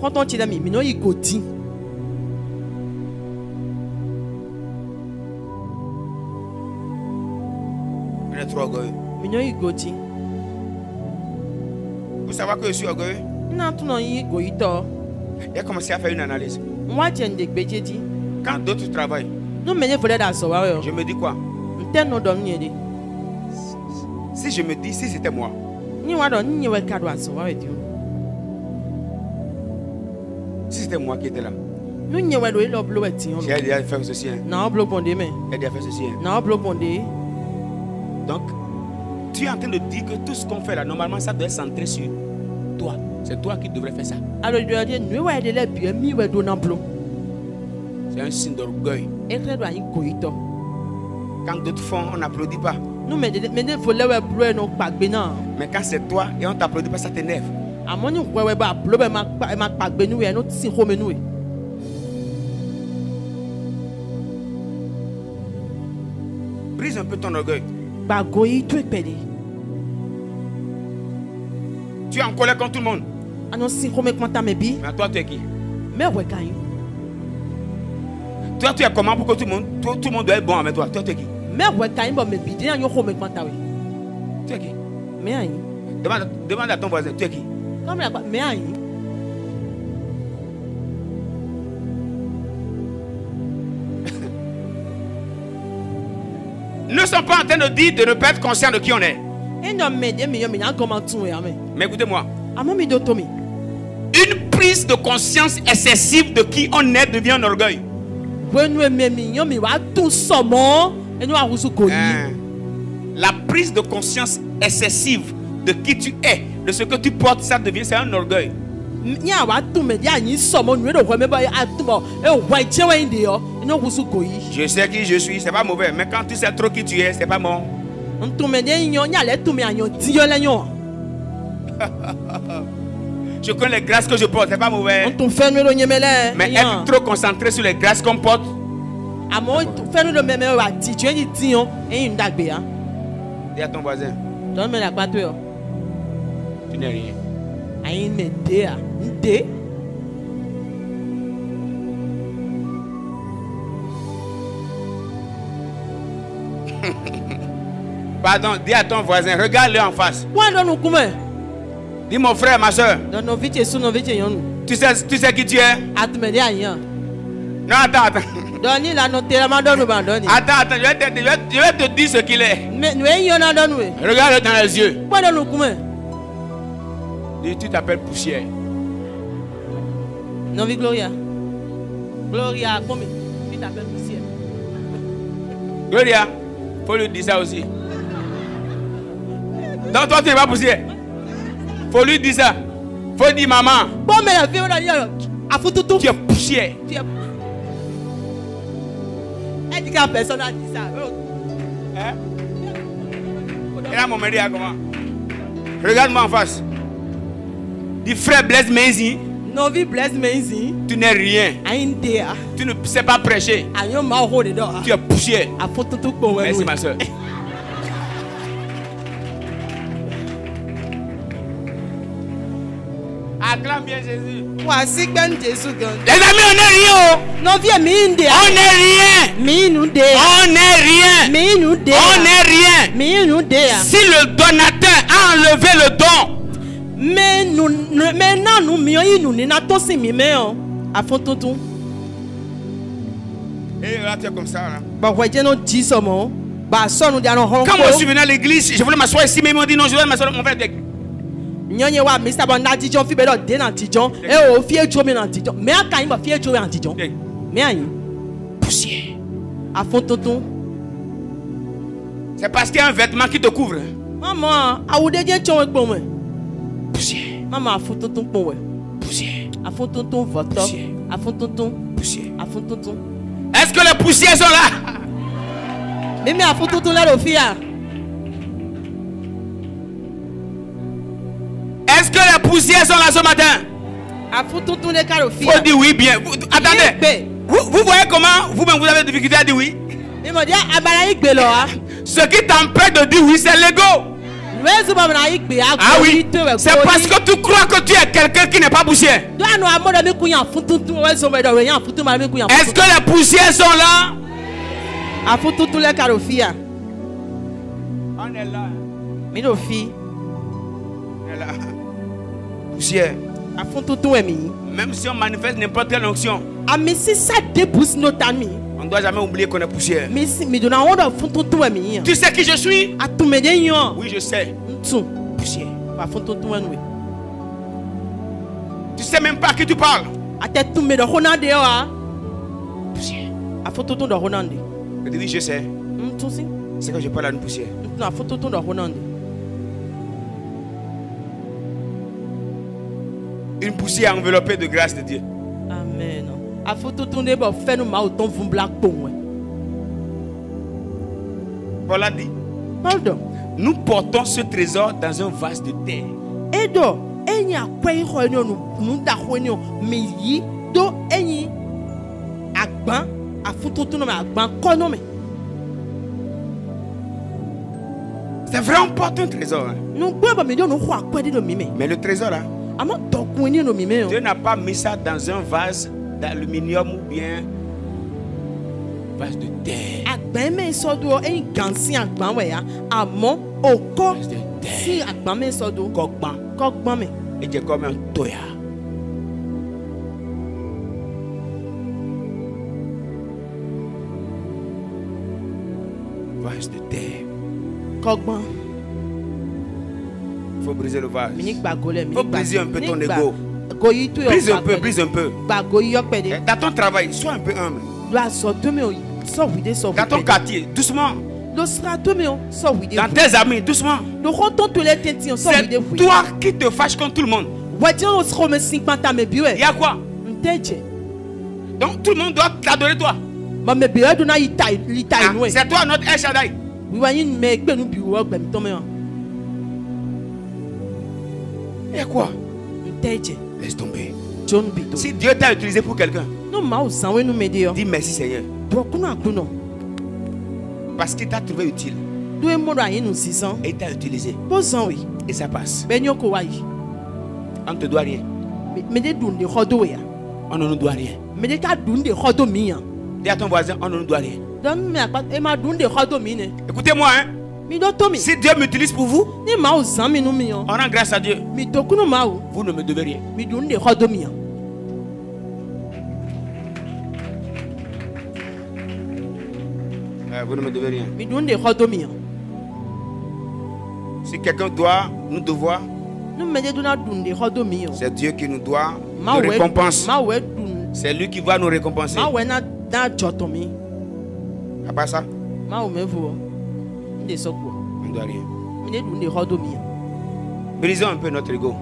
Quand on tire mi non il goti. On est trop orgueilleux. Mi non il goti. Vous savez que je suis orgueilleux? Na tu non il goito. Il a commencé à faire une analyse. Moi tiens de gbejedi. Quand d'autres travaillent, Nous menez voler dans so wa yo. je me dis quoi? Nten no dom ni de. Si je me dis, si c'était moi, Ni wa don ni we kado aso wa we di. si c'était moi qui étais là, Nous ni we do lo blo we ti on. j'ai déjà fait ceci. Hein. Na blo bonde me. J'ai déjà fait ceci. Hein. Na blo bonde. Donc, tu es en train de dire que tout ce qu'on fait là, normalement, ça doit être centré sur toi. C'est toi qui devrais faire ça. Alors il doit dire nous wa de le bien mi we do na blo. C'est un signe d'orgueil. E tre do ayin goito. Quand d'autres font, on n'applaudit pas. Nous menez voler we blo no pagbe na. Mais quand c'est toi et on t'applaudit pas, ça t'énerve. Amoni we ba blo be ma pagbe nu we no ti home nu we. Brise un peu ton orgueil. Ba goyi to epede. Tu es en colère contre tout le monde. Ano si home kwanta me bi. Mais toi, tu es qui? Me we kan yin. Toi, tu es comment pour que tout le monde doit être bon avec toi? Toi, tu es qui? Me we kan yin bo me bi de an yo home kwanta we. Tu es qui? Me ayin. Demande à ton voisin, tu es qui? Comme la me ayin. Nous ne sommes pas en train de dire de ne pas être conscient de qui on est. E no me de me yo me na comment tun we amen. Mais écoutez-moi, Amo mi do to mi. une prise de conscience excessive de qui on est devient un orgueil. Wenu me mi yo mi wa tun somo. Enu a husu goyi. Hein. La prise de conscience excessive de qui tu es, de ce que tu portes, ça devient, c'est un orgueil. Nya wa tun me dia yin somo nu do me ba atubo. E wa che wa inde yo. Enu husu goyi. Je sais qui je suis, c'est pas mauvais, mais quand tu sais trop qui tu es, c'est pas bon. Ntu me de yin nya le tu me anyo ti yo le yo. Je connais les grâces que je porte, c'est pas mauvais. Ntu fe nu do nyemele. Mais être trop concentré sur les grâces qu'on porte, Amo fe nu do me wa ti je ni ti yo. E yin dagbe ya. dis à ton voisin, Don me la pato yo. tu n'es rien. Ayin me de ya. Nde. Pardon, dis à ton voisin, regarde-le en face. Wa do nu kume. Dis mon frère, ma soeur, Don no viche su no viche yon. tu sais qui tu es? Atu me de ayin. Non, attends. Doni la no tera ma donu ba doni. Attends, je vais te dire ce qu'il est. Me nu e yon na donu we. Regarde-le dans les yeux. Wa do nu kume. Dis, tu t'appelles poussière. Non vi Gloria. Gloria come. Tu t'appelles monsieur. Gloria, faut lui dire ça aussi. Donc toi, tu n'es pas poussière. Faut lui dire ça. Faut dire maman, Bon me la vie on a yo. Afututu. tu es poussière. Tu es. Elle dit qu'à personne a dit ça. Hein? Et là, mon mari, comment? Regarde-moi en face. Dis frère Blaise Menzi, No vi bless me ici. tu n'es rien. Ayin de a. Tu ne sais pas prêcher. Ayon ma ho de do. Tu es poussière. Afututu ko we. Merci ma soeur. Acclame bien Jésus. Wa si gben Jésus gan. Les amis, on n'est rien. No vi mi inde a. On n'est rien. Mi nu de a. On n'est rien. Mi nu de a. On n'est rien. Mi nu de a. Si le donateur a enlevé le don, Me na nu mi o inu ni na to si mi me o. Afututu. et là tu es comme ça. Là. Ba wa je no ji somo. Ba so nu dia no hon Quand moi je suis venu à l'église, je voulais m'asseoir ici, mais ils m'ont dit non, je voulais m'asseoir mon frère. Nyonye wa Mr. Bonda Dijon fi be do de na Dijon. E o fi ejo mi na Dijon. Me aka yin ba fi ejo na Dijon. Me ayin. Poussière. Afututu. C'est parce qu'il y a un vêtement qui te couvre. Maman, awude je chon egbo mo. Poussière. Maman afututu po we. Poussière. Afututu voto. Poussière. Afututu. Poussière. Afututu. Est-ce que les poussières sont là? Mimi afututu la do fi ya. Est-ce que les poussières sont là ce matin? Afututu le ka do fi Faut ya. dire oui bien. Attendez. Vous voyez comment vous-même vous avez des difficultés à dire oui? Mi mo dia abara igbe lo a. Ce qui t'empêche de dire oui, c'est l'ego. Ah oui, c'est parce que tu crois que tu es quelqu'un qui n'est pas poussière. Est-ce que les poussières sont là? On est là. On est là. Poussière. Même si on manifeste n'importe quelle onction, on ne doit jamais oublier qu'on est poussière. Tu sais qui je suis? Oui, je sais. Poussière. Tu sais même pas à qui tu parles. Poussière. Je dis oui, je sais. C'est que je parle à une poussière. Une poussière enveloppée de grâce de Dieu. Amen. Paul a dit, nous portons ce trésor dans un vase de terre. C'est vrai, on porte un trésor. Hein. Mais le trésor là, Dieu n'a pas mis ça dans un vase d'aluminium ou bien vase de terre. Vase de terre. Kokban. Et c'est comme un toya. Vase de terre. Il faut briser le vase. Il faut briser un peu ton ego. Brise un peu. Dans ton travail, sois un peu humble. Dans ton quartier, doucement. Dans tes amis, doucement. C'est toi qui te fâches contre tout le monde. Il y a quoi? Donc tout le monde doit t'adorer toi. C'est toi notre El Shaddai. Il y a quoi? Laisse tomber. Si Dieu t'a utilisé pour quelqu'un, dis merci Seigneur. Parce qu'il t'a trouvé utile. Et il t'a utilisé. Et ça passe. On ne te doit rien. On ne nous doit rien. Dis à ton voisin, on ne nous doit rien. Écoutez-moi, hein. Si Dieu m'utilise pour vous, on rend grâce à Dieu. Vous ne me devez rien. Vous ne me devez rien. Si quelqu'un doit nous devoir, c'est Dieu qui nous doit nous récompense. C'est lui qui va nous récompenser. À part ça, on ne doit rien. Brisons un peu notre ego.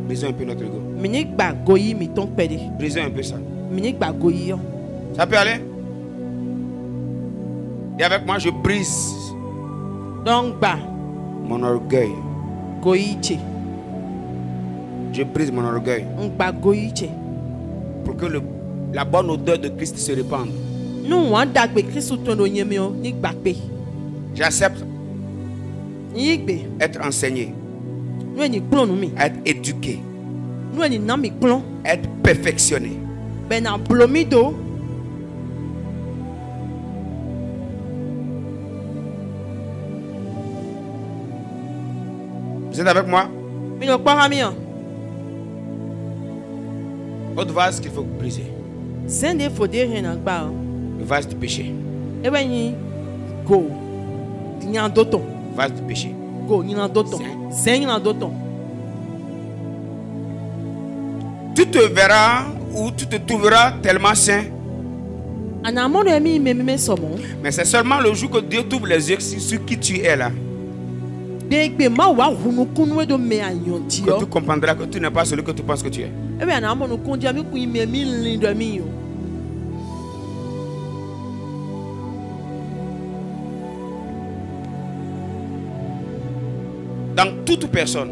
Brisons un peu notre ego. Brisons un peu ça. Ça peut aller? Et avec moi, je brise mon orgueil. Je brise mon orgueil. Pour que la bonne odeur de Christ se répande. J'accepte être enseigné, être éduqué, être perfectionné. Vous êtes avec moi? Autre vase qu'il faut briser. Le vase du péché. Vase du péché. Tu te verras ou tu te trouveras tellement saint. Mais c'est seulement le jour que Dieu t'ouvre les yeux sur qui tu es là, que tu comprendras que tu n'es pas celui que tu penses que tu es. Dans toute personne,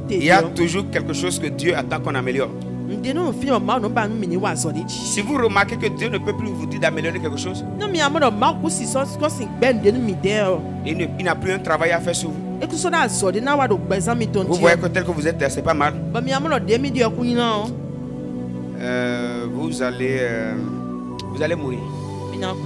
il y a toujours quelque chose que Dieu attend qu'on améliore. Ndé non film ma non ba mini wa so de. Si vous remarquez que Dieu ne peut plus vous dire d'améliorer quelque chose, Non mi amono ma ku si so ko sin gbe ndé mi de o. il n'a plus un travail à faire sur vous. E ku so da so de na wa do gbezan mi ton Vous ti. voyez que tel que vous êtes, c'est pas mal. Ba mi amono de mi de ku yin o. Vous allez mourir. Mi na ku.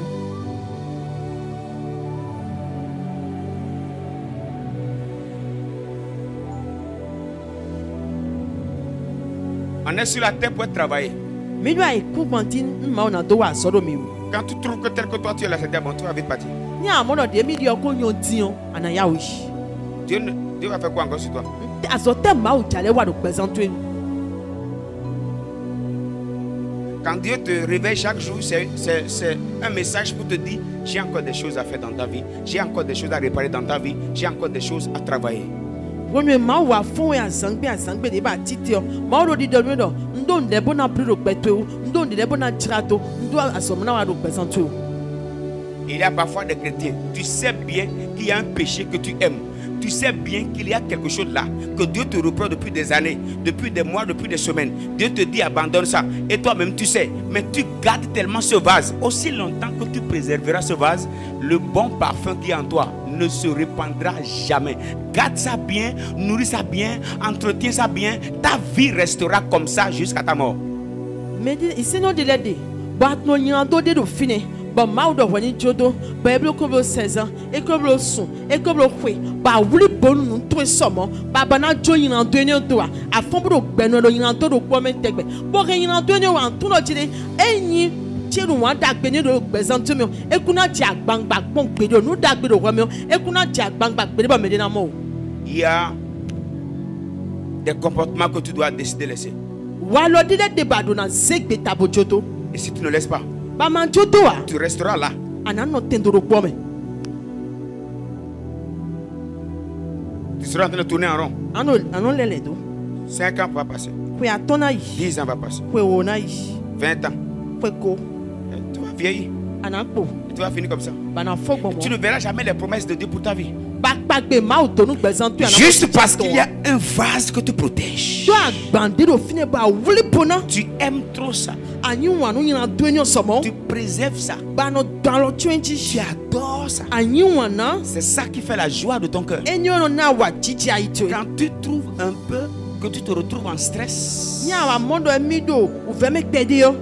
On est sur la terre pour être travaillé. Mi do ai ku kwantin ma ona do wa so do mi. Quand tu trouves que tel que toi tu es là, c'est bon, tu vas vite partir. Ni amono de mi de ko nyon ti o ana ya wi. Dieu va faire quoi encore sur toi? Aso te ma o jale wa do gbezan to. Quand Dieu te réveille chaque jour, c'est un message pour te dire, j'ai encore des choses à faire dans ta vie, j'ai encore des choses à réparer dans ta vie, j'ai encore des choses à travailler. When ma wa fun ya sangbe de ba titio ma ro di do do ndo nde bona pru petu ndo nde bona tirato ndo asomna wa do pesantu. Il y a parfois des chrétiens, tu sais bien qu'il y a un péché que tu aimes. Tu sais bien qu'il y a quelque chose là que Dieu te reprend depuis des années, depuis des mois, depuis des semaines. Dieu te dit abandonne ça. Et toi-même tu sais, mais tu gardes tellement ce vase. Aussi longtemps que tu préserveras ce vase, le bon parfum qui est en toi ne se répandra jamais. Garde ça bien, nourris ça bien, entretiens ça bien. Ta vie restera comme ça jusqu'à ta mort. Mais ici non de l'aide. Bat no nyando de do fine. Ba ma do wani jodo, ba eblo ko blo 16 ans, e ko blo sun, e ko blo kwe. Ba wuli bonu nu to somo, ba bana jo nyando ni do a. Afon bro gbeno do nyando do ko men tegbe. Bo re nyando ni wa tun lo jide, eyin chelu wa dagbe ni do gbezantu mi. E kuna ji agbangba pon gbe do nu dagbe do ko mi. E kuna ji agbangba gbe ba me de na mo. Il y a des comportements que tu dois décider de laisser. Wa lo dile de ba do na zegbe tabo jodo. Et si tu ne laisses pas, Ba man jodo a. tu resteras là. Ana no tendoro ko me. Tu seras en train de tourner en rond. Ano lele do. 5 ans va passer. Kwe atona yi. 10 ans va passer. Kwe wona yi. 20 ans. Kwe ko. Et tu vas vieillir. Anakpo. Et tu vas finir comme ça. Bana fogbo mo. Tu ne verras jamais les promesses de Dieu pour ta vie. Bakpagbe ma o tonu gbezantu ana. Juste parce qu'il y a un vase que tu protèges. Do agbande do fine ba wuli pona. Tu aimes trop ça. Anyi wanu nyina duenyo somo. Tu préserves ça. Bano dans le Tu 20. adores ça. Anyi wana. C'est ça qui fait la joie de ton cœur. Enyo no na wa chichi aito. Quand tu trouves un peu que tu te retrouves en stress, Nya wa mondo emido u veme pede yo.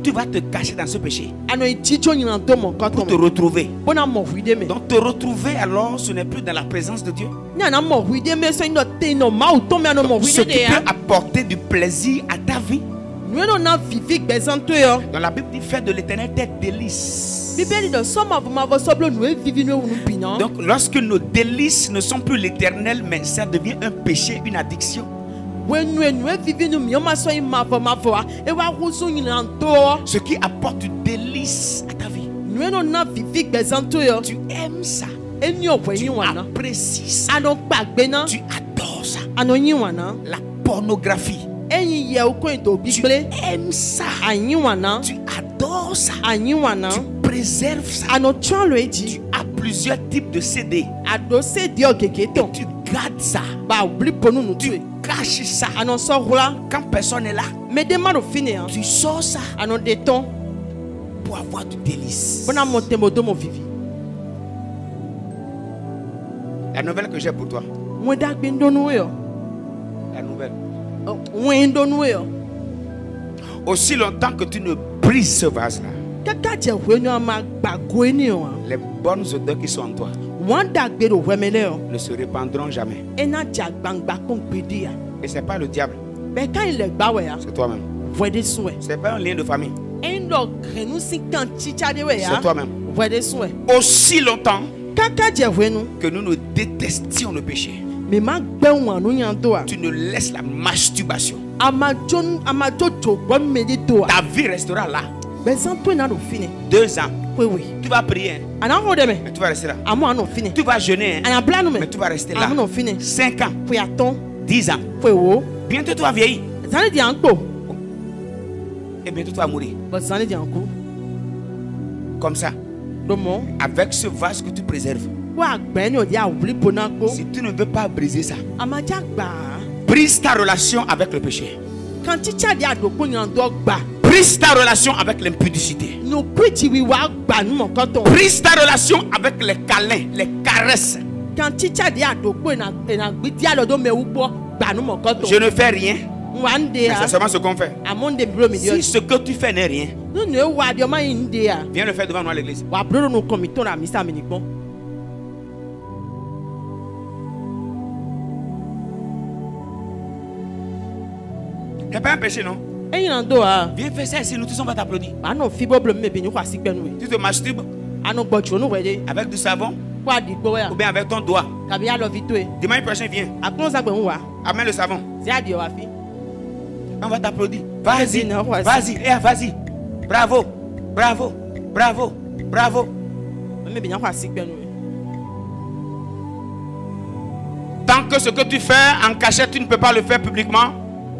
tu vas te cacher dans ce péché Ano chicho nyina do mo pour te koto. retrouver. Bona mo huide me. Donc te retrouver alors, ce n'est plus dans la présence de Dieu. Nya na mo huide me so ndo te no ma o to me ano mo Ce huide qui de peut ya. apporter du plaisir à ta vie. Nueno na vivi gbezantu yo. Dans la Bible dit faire de l'éternel tes délices. Bibeli do so ma vo soblo nu vivi nu unu pina. Donc lorsque nos délices ne sont plus l'éternel, mais ça devient un péché, une addiction. Ce qui apporte du délice à ta vie. Tu aimes ça. Tu apprécies ça. Tu adores ça. La pornographie. Tu aimes ça. Tu adores ça. Tu préserves ça. Tu as plusieurs types de CD. Tu gardes ça. Tu caches ça. Quand personne n'est là, tu sors ça pour avoir du délice. La nouvelle que j'ai pour toi. La nouvelle. Aussi longtemps que tu ne brises ce vase-là, les bonnes odeurs qui sont en toi ne se répandront jamais. Et ce n'est pas le diable, c'est toi-même. Ce n'est pas un lien de famille, c'est toi-même. Aussi longtemps que nous ne détestions le péché, tu ne laisses la masturbation. Ta vie restera là. 2 ans. Tu vas prier, mais tu vas rester là. Tu vas jeûner, mais tu vas rester là. 5 ans, 10 ans. Bientôt tu vas vieillir. Et bientôt tu vas mourir. Comme ça. Avec ce vase que tu préserves. Si tu ne veux pas briser ça, brise ta relation avec le péché. Quand tu as dit à Doko, il y a un dogba. Brise ta relation avec l'impudicité. Nous prêtons oui wa ba nous mon canton. Brise ta relation avec les câlins, les caresses. Quand tu as dit à Doko, na biti à l'odo me ubo ba nous mon canton. Je ne fais rien. One day. Mais c'est seulement ce qu'on fait. Among the bro Si ce que tu fais n'est rien, nous ne wa de ma India. viens le faire devant nous à l'église. Wa bro nous commettons la misa minikon. C'est pas un péché, non? Et il en doit. Viens faire ça ici, nous tous on va t'applaudir. Ah non, fibre bleu me bien nous quoi si ben nous. Tu te masturbes Ah non bocho nous voyez. avec du savon Quoi dit quoi ou bien avec ton doigt. Kabia lo vitwe. Dimanche prochain, viens. A kon ça ben wa. Amène le savon. C'est à dire wa fi. On va t'applaudir. Vas-y, Non, voici. vas-y, vas-y. Bravo, bravo, bravo, bravo. Me bien quoi si ben nous. Tant que ce que tu fais en cachette, tu ne peux pas le faire publiquement.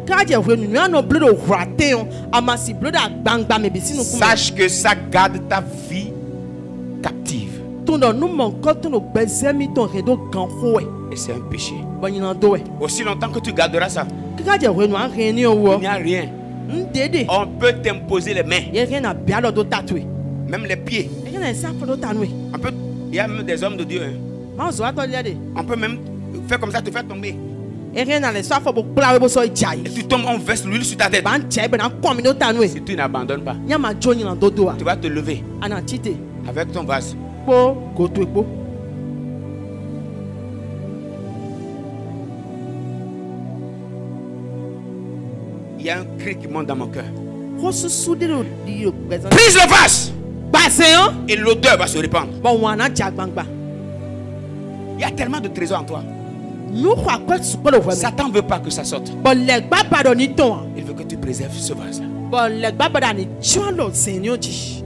Quand tu es venu, nous avons bleu de raté, amasi bleu de bang bang, mais si nous Sache que ça garde ta vie captive. tout dans nous manquons tout nos baisers mis ton rideau grand roué. Et c'est un péché. Bon il en doit. Aussi longtemps que tu garderas ça, Quand tu es venu, en réunion il ou n'y a rien. dédé. On peut t'imposer les mains, Il y a rien à bien le dos tatoué. même les pieds. Il y a un sac pour le tatoué. Il y a même des hommes de Dieu. Hein. Mais on se voit toi l'aider. On peut même faire comme ça, te faire tomber. Et rien à l'essoir faut pour plaire pour soi jaille. Et tu tombes, on verse l'huile sur ta tête. Ban tchè ben comme une tatoué. Si tu n'abandonnes pas, Il y a ma Johnny dans dodo. tu vas te lever Ana tité. avec ton vase. Po goto po. Il y a un cri qui monte dans mon cœur. Rosu soudé le présent. Brise le vase Basé hein. et l'odeur va se répandre. Bon wana jagbangba. Il y a tellement de trésors en toi. Nous crois quoi sur le vrai. Satan ne veut pas que ça sorte. Bon les gba pardonner ton. Il veut que tu préserves ce vase-là. Bon les gba pardonner Jean le Seigneur dit.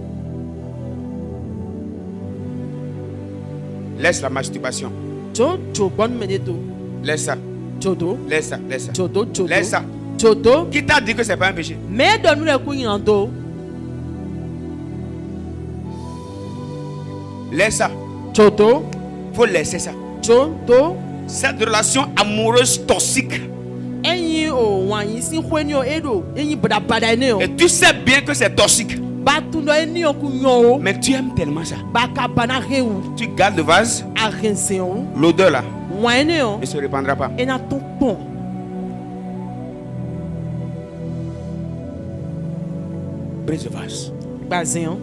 Laisse la masturbation. Jo bonne meneto. Laisse ça. Jodo. Laisse ça. Laisse ça. Jodo. Laisse ça. Jodo. Qui t'a dit que c'est pas un péché? Mais donne-nous les couilles en dos. Laisse ça. Jodo. Faut laisser ça. Jodo. Cette relation amoureuse toxique. Enyi o wanyi si kwenyo edo. Enyi bada bada ne o. Et tu sais bien que c'est toxique. Batundo eni o kunyo o. Mais tu aimes tellement ça. Baka bana reu. Tu gardes le vase. A rense o. L'odeur là Wine o. ne se répandra pas. Et na ton pont. Brise le vase. Basé hein.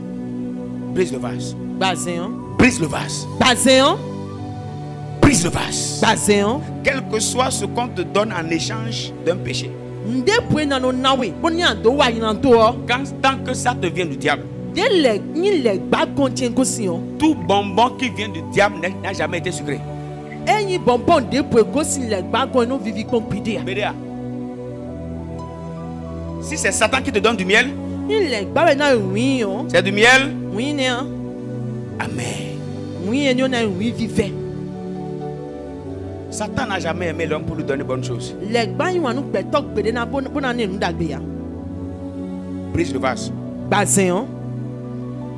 Brise le vase. Basé hein. Brise le vase. Basé hein. Brise le vase. Basé hein. Quel que soit ce qu'on te donne en échange d'un péché. Nde pwe na no nawe. Boni ando wa yin do o. Tant que ça te vient du diable. De le ni le gba kontien gosi on. Tout bonbon qui vient du diable n'a jamais été sucré. Enyi bonbon de pwe gosi le gba kon no vivi kon pide a. Bédéa. Si c'est Satan qui te donne du miel, Ni le gba we na wi on. c'est du miel. Wi ne an. Amen. Wi en yo na wi vive. Satan n'a jamais aimé l'homme pour lui donner bonnes choses. Le gba yin wa nu pe tok gbede na bona ne nu dagbe ya. Brise le vase. Basé hein.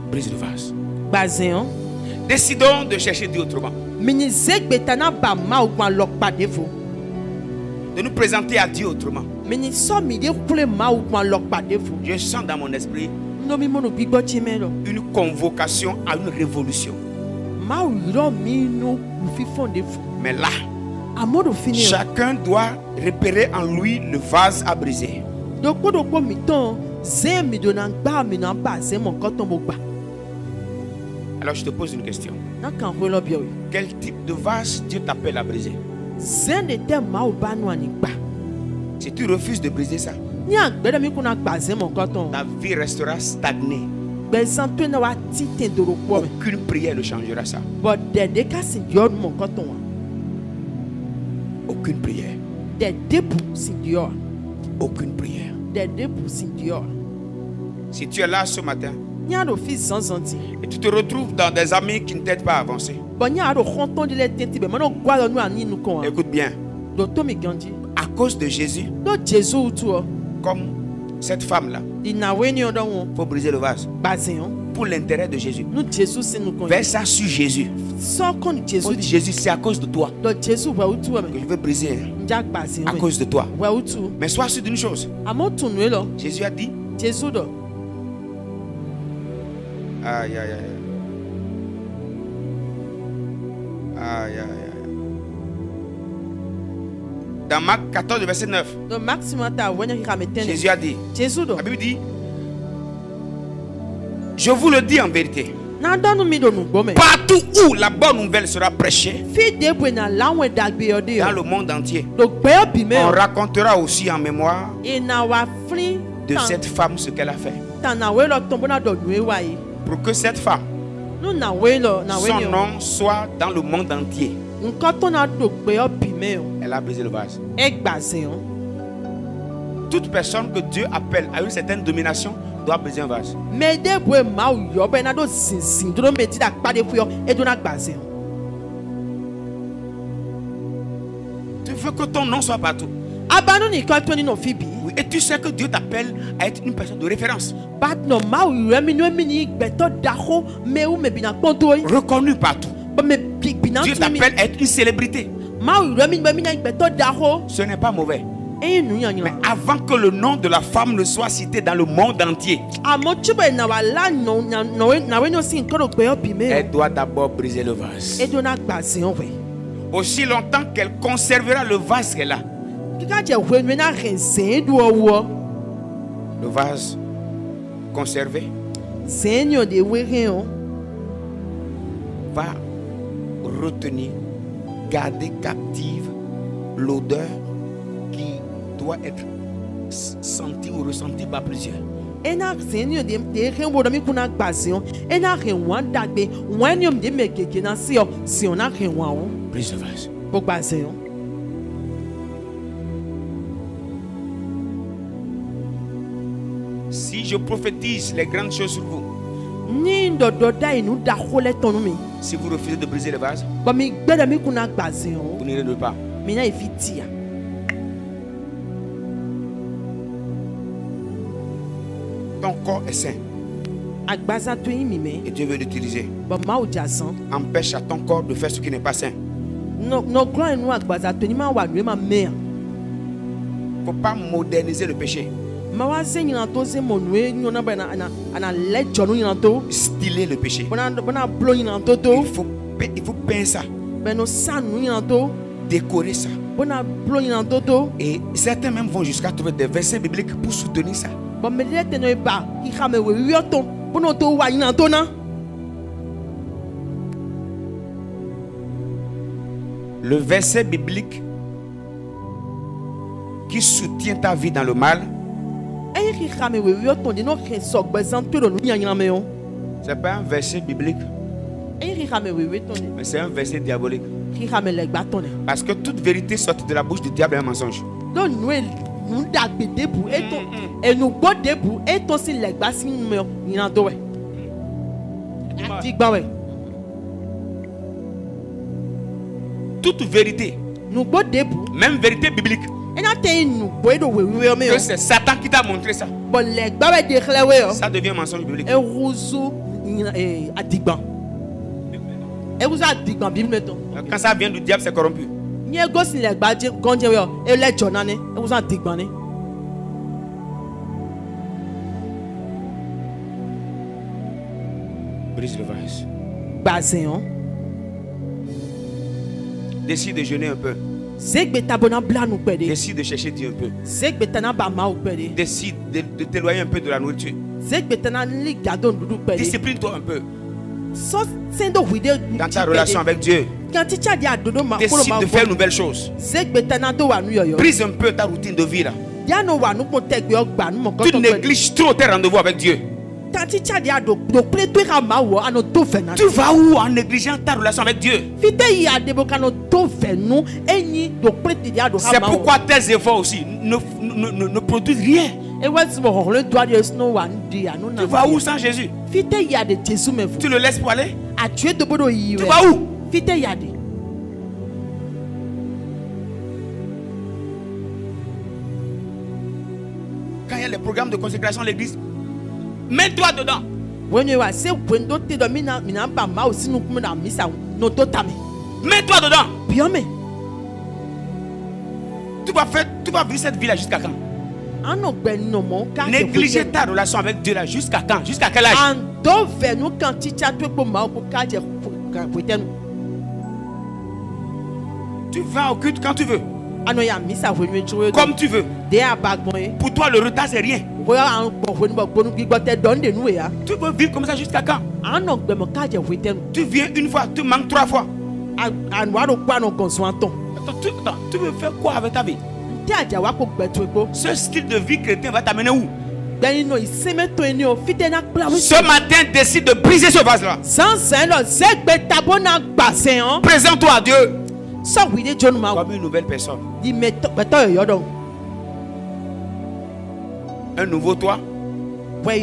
Brise le vase. Basé hein. Décidons de chercher Dieu autrement. Mini zegbetana ba ma ou kwa lok pa devo. De nous présenter à Dieu autrement. Mini so mi de kule ma ou kwa lok pa devo. Je sens dans mon esprit No mi mono bigbo chimelo. une convocation à une révolution. Ma ou ro mi no fi fond devo. Mais là, Amodo fini. chacun doit repérer en lui le vase à briser. Doko mi ton ze mi donan gba mi nan ba ze mon koton mo gba. Alors je te pose une question. Na kan relo bi o. Quel type de vase Dieu t'appelle à briser? Zen de te ma ou ba no ani gba. Si tu refuses de briser ça, Ni agbede mi kuna gba ze mon koton. ta vie restera stagnée. Be san to na wa ti ten do ro po me. Aucune prière ne changera ça. But de ka sin dio mon koton. Aucune prière. De debu sin dio. Aucune prière. De debu sin dio. Si tu es là ce matin Ni ado fi zanzanti. et tu te retrouves dans des amis qui ne t'aident pas à avancer, Bon ni ado konton de le tenti be mano gwa lo nu ani nu kon. écoute bien. Do to mi gandi. À cause de Jésus, Do Jésus tu o. comme cette femme-là, il faut briser le vase. Pour l'intérêt de Jésus. Verse ça sur Jésus. On dit Jésus, c'est à cause de toi que je veux briser. À cause de toi. Mais sois sûr d'une chose. Jésus a dit. Aïe, aïe, aïe. Aïe, aïe, aïe. Dans Marc 14, verset 9. Jésus a dit. La Bible dit. Je vous le dis en vérité. Partout où la bonne nouvelle sera prêchée, dans le monde entier, on racontera aussi en mémoire de cette femme ce qu'elle a fait. Pour que cette femme, son nom soit dans le monde entier. Elle a brisé le vase. Toute personne que Dieu appelle à une certaine domination doit briser un vase. Tu veux que ton nom soit partout. Oui, et tu sais que Dieu t'appelle à être une personne de référence. Reconnu partout. Dieu t'appelle à être une célébrité. Ce n'est pas mauvais. Mais avant que le nom de la femme ne soit cité dans le monde entier, elle doit d'abord briser le vase. Aussi longtemps qu'elle conservera le vase qu'elle a, le vase conservé va retenir, garder captive l'odeur qui doit être senti ou ressenti par plusieurs. Brise le vase. Si je prophétise les grandes choses sur vous, si vous refusez de briser le vase, vous n'irez nulle part. Ton corps est sain et Dieu veut l'utiliser. Empêche à ton corps de faire ce qui n'est pas sain. Il ne faut pas moderniser le péché. Styler le péché. Il faut peindre ça. Décorer ça. Et certains même vont jusqu'à trouver des versets bibliques pour soutenir ça. Le verset biblique qui soutient ta vie dans le mal, c'est pas un verset biblique, mais c'est un verset diabolique. Parce que toute vérité sortie de la bouche du diable est un mensonge. Toute vérité, même vérité biblique, que c'est Satan qui t'a montré ça, ça devient un mensonge biblique. Quand ça vient du diable, c'est corrompu. Brise le vase. Décide de jeûner un peu. Décide de chercher Dieu un peu. Décide de t'éloigner un peu de la nourriture. Discipline-toi un peu dans ta relation avec Dieu. Décide de faire une nouvelle chose. Brise un peu ta routine de vie là. Tu négliges trop tes rendez-vous avec Dieu. Tu vas où en négligeant ta relation avec Dieu? C'est pourquoi tes efforts aussi ne produisent rien. Tu vas où sans Jésus? Tu le laisses pour aller? Tu vas où? Quand il y a les programme de consécration à l'église. Mets-toi dedans. Mets-toi dedans. Bien, mais. Tu vas vivre cette vie là jusqu'à quand? Négliger ta relation avec Dieu là jusqu'à quand? Jusqu'à quel âge? Tu vas au culte quand tu veux. Comme tu veux. Pour toi le retard c'est rien. Tu veux vivre comme ça jusqu'à quand? Tu viens une fois, tu manques 3 fois. Tu veux faire quoi avec ta vie? Ce style de vie chrétien va t'amener où? Ce matin, décide de briser ce vase-là. Présente-toi à Dieu comme une nouvelle personne. Un nouveau toi va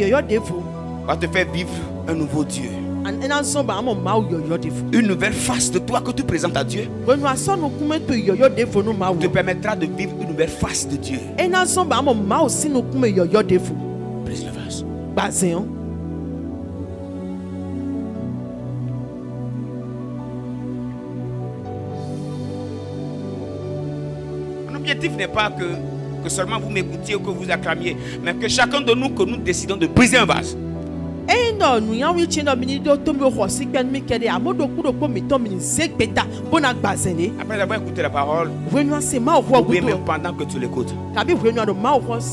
te faire vivre un nouveau Dieu. Une nouvelle face de toi que tu présentes à Dieu te permettra de vivre une nouvelle face de Dieu. Brise le vase. Mon objectif n'est pas que seulement vous m'écoutiez ou que vous acclamiez, mais que chacun de nous, que nous décidons de briser un vase. Après avoir écouté la parole, ou bien même pendant que tu l'écoutes,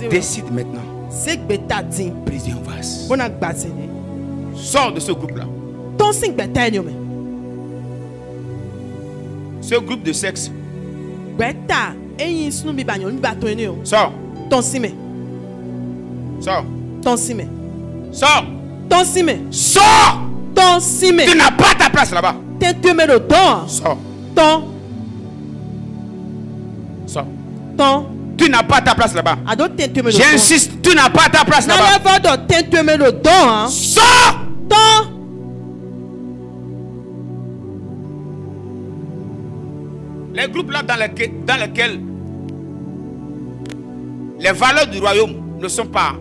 décide maintenant. Briser un vase. Sors de ce groupe-là. Ce groupe de sexe. Sors. Sors. Sors. Sors. Tu n'as pas ta place là-bas. Sors. Sors. Tu n'as pas ta place là-bas. J'insiste, tu n'as pas ta place là-bas. Sors. Les groupes là dans lesquels les valeurs du royaume ne sont pas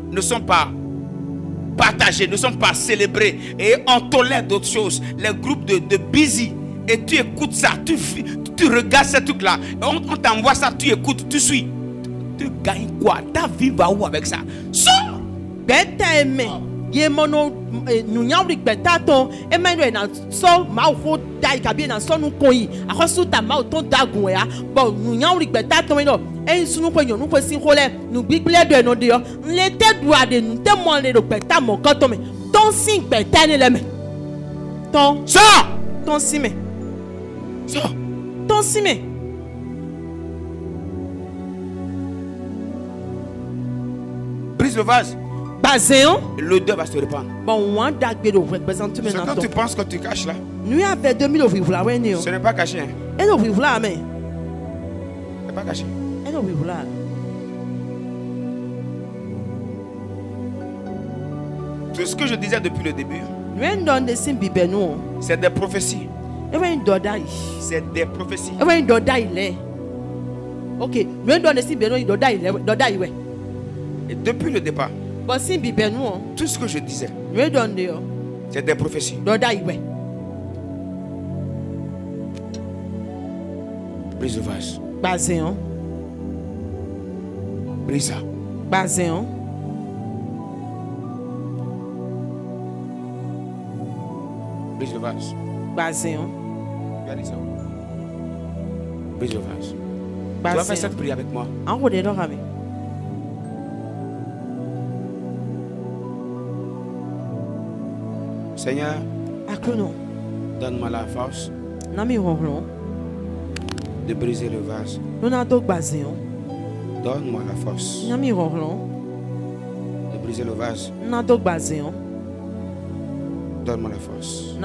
partagées, ne sont pas célébrées, et on tolère d'autres choses. Les groupes de busy, et tu écoutes ça, tu regardes ce truc là, on t'envoie ça, tu écoutes, tu suis. Tu gagnes quoi? Ta vie va où avec ça? Sors! Brise le vase. L'odeur va se répandre. C'est quand tu penses que tu caches là. Ce n'est pas caché. Ce n'est pas caché. C'est ce que je disais depuis le début. C'est des prophéties. C'est des prophéties. Et depuis le départ, tout ce que je disais, c'est des prophéties. Brise le vase. Brise ça. Brise le vase. Regardez ça. Brise le vase. Tu vas faire cette prière avec moi. Seigneur, donne-moi la force de briser le vase. Donne-moi la force de briser le vase. Donne-moi la force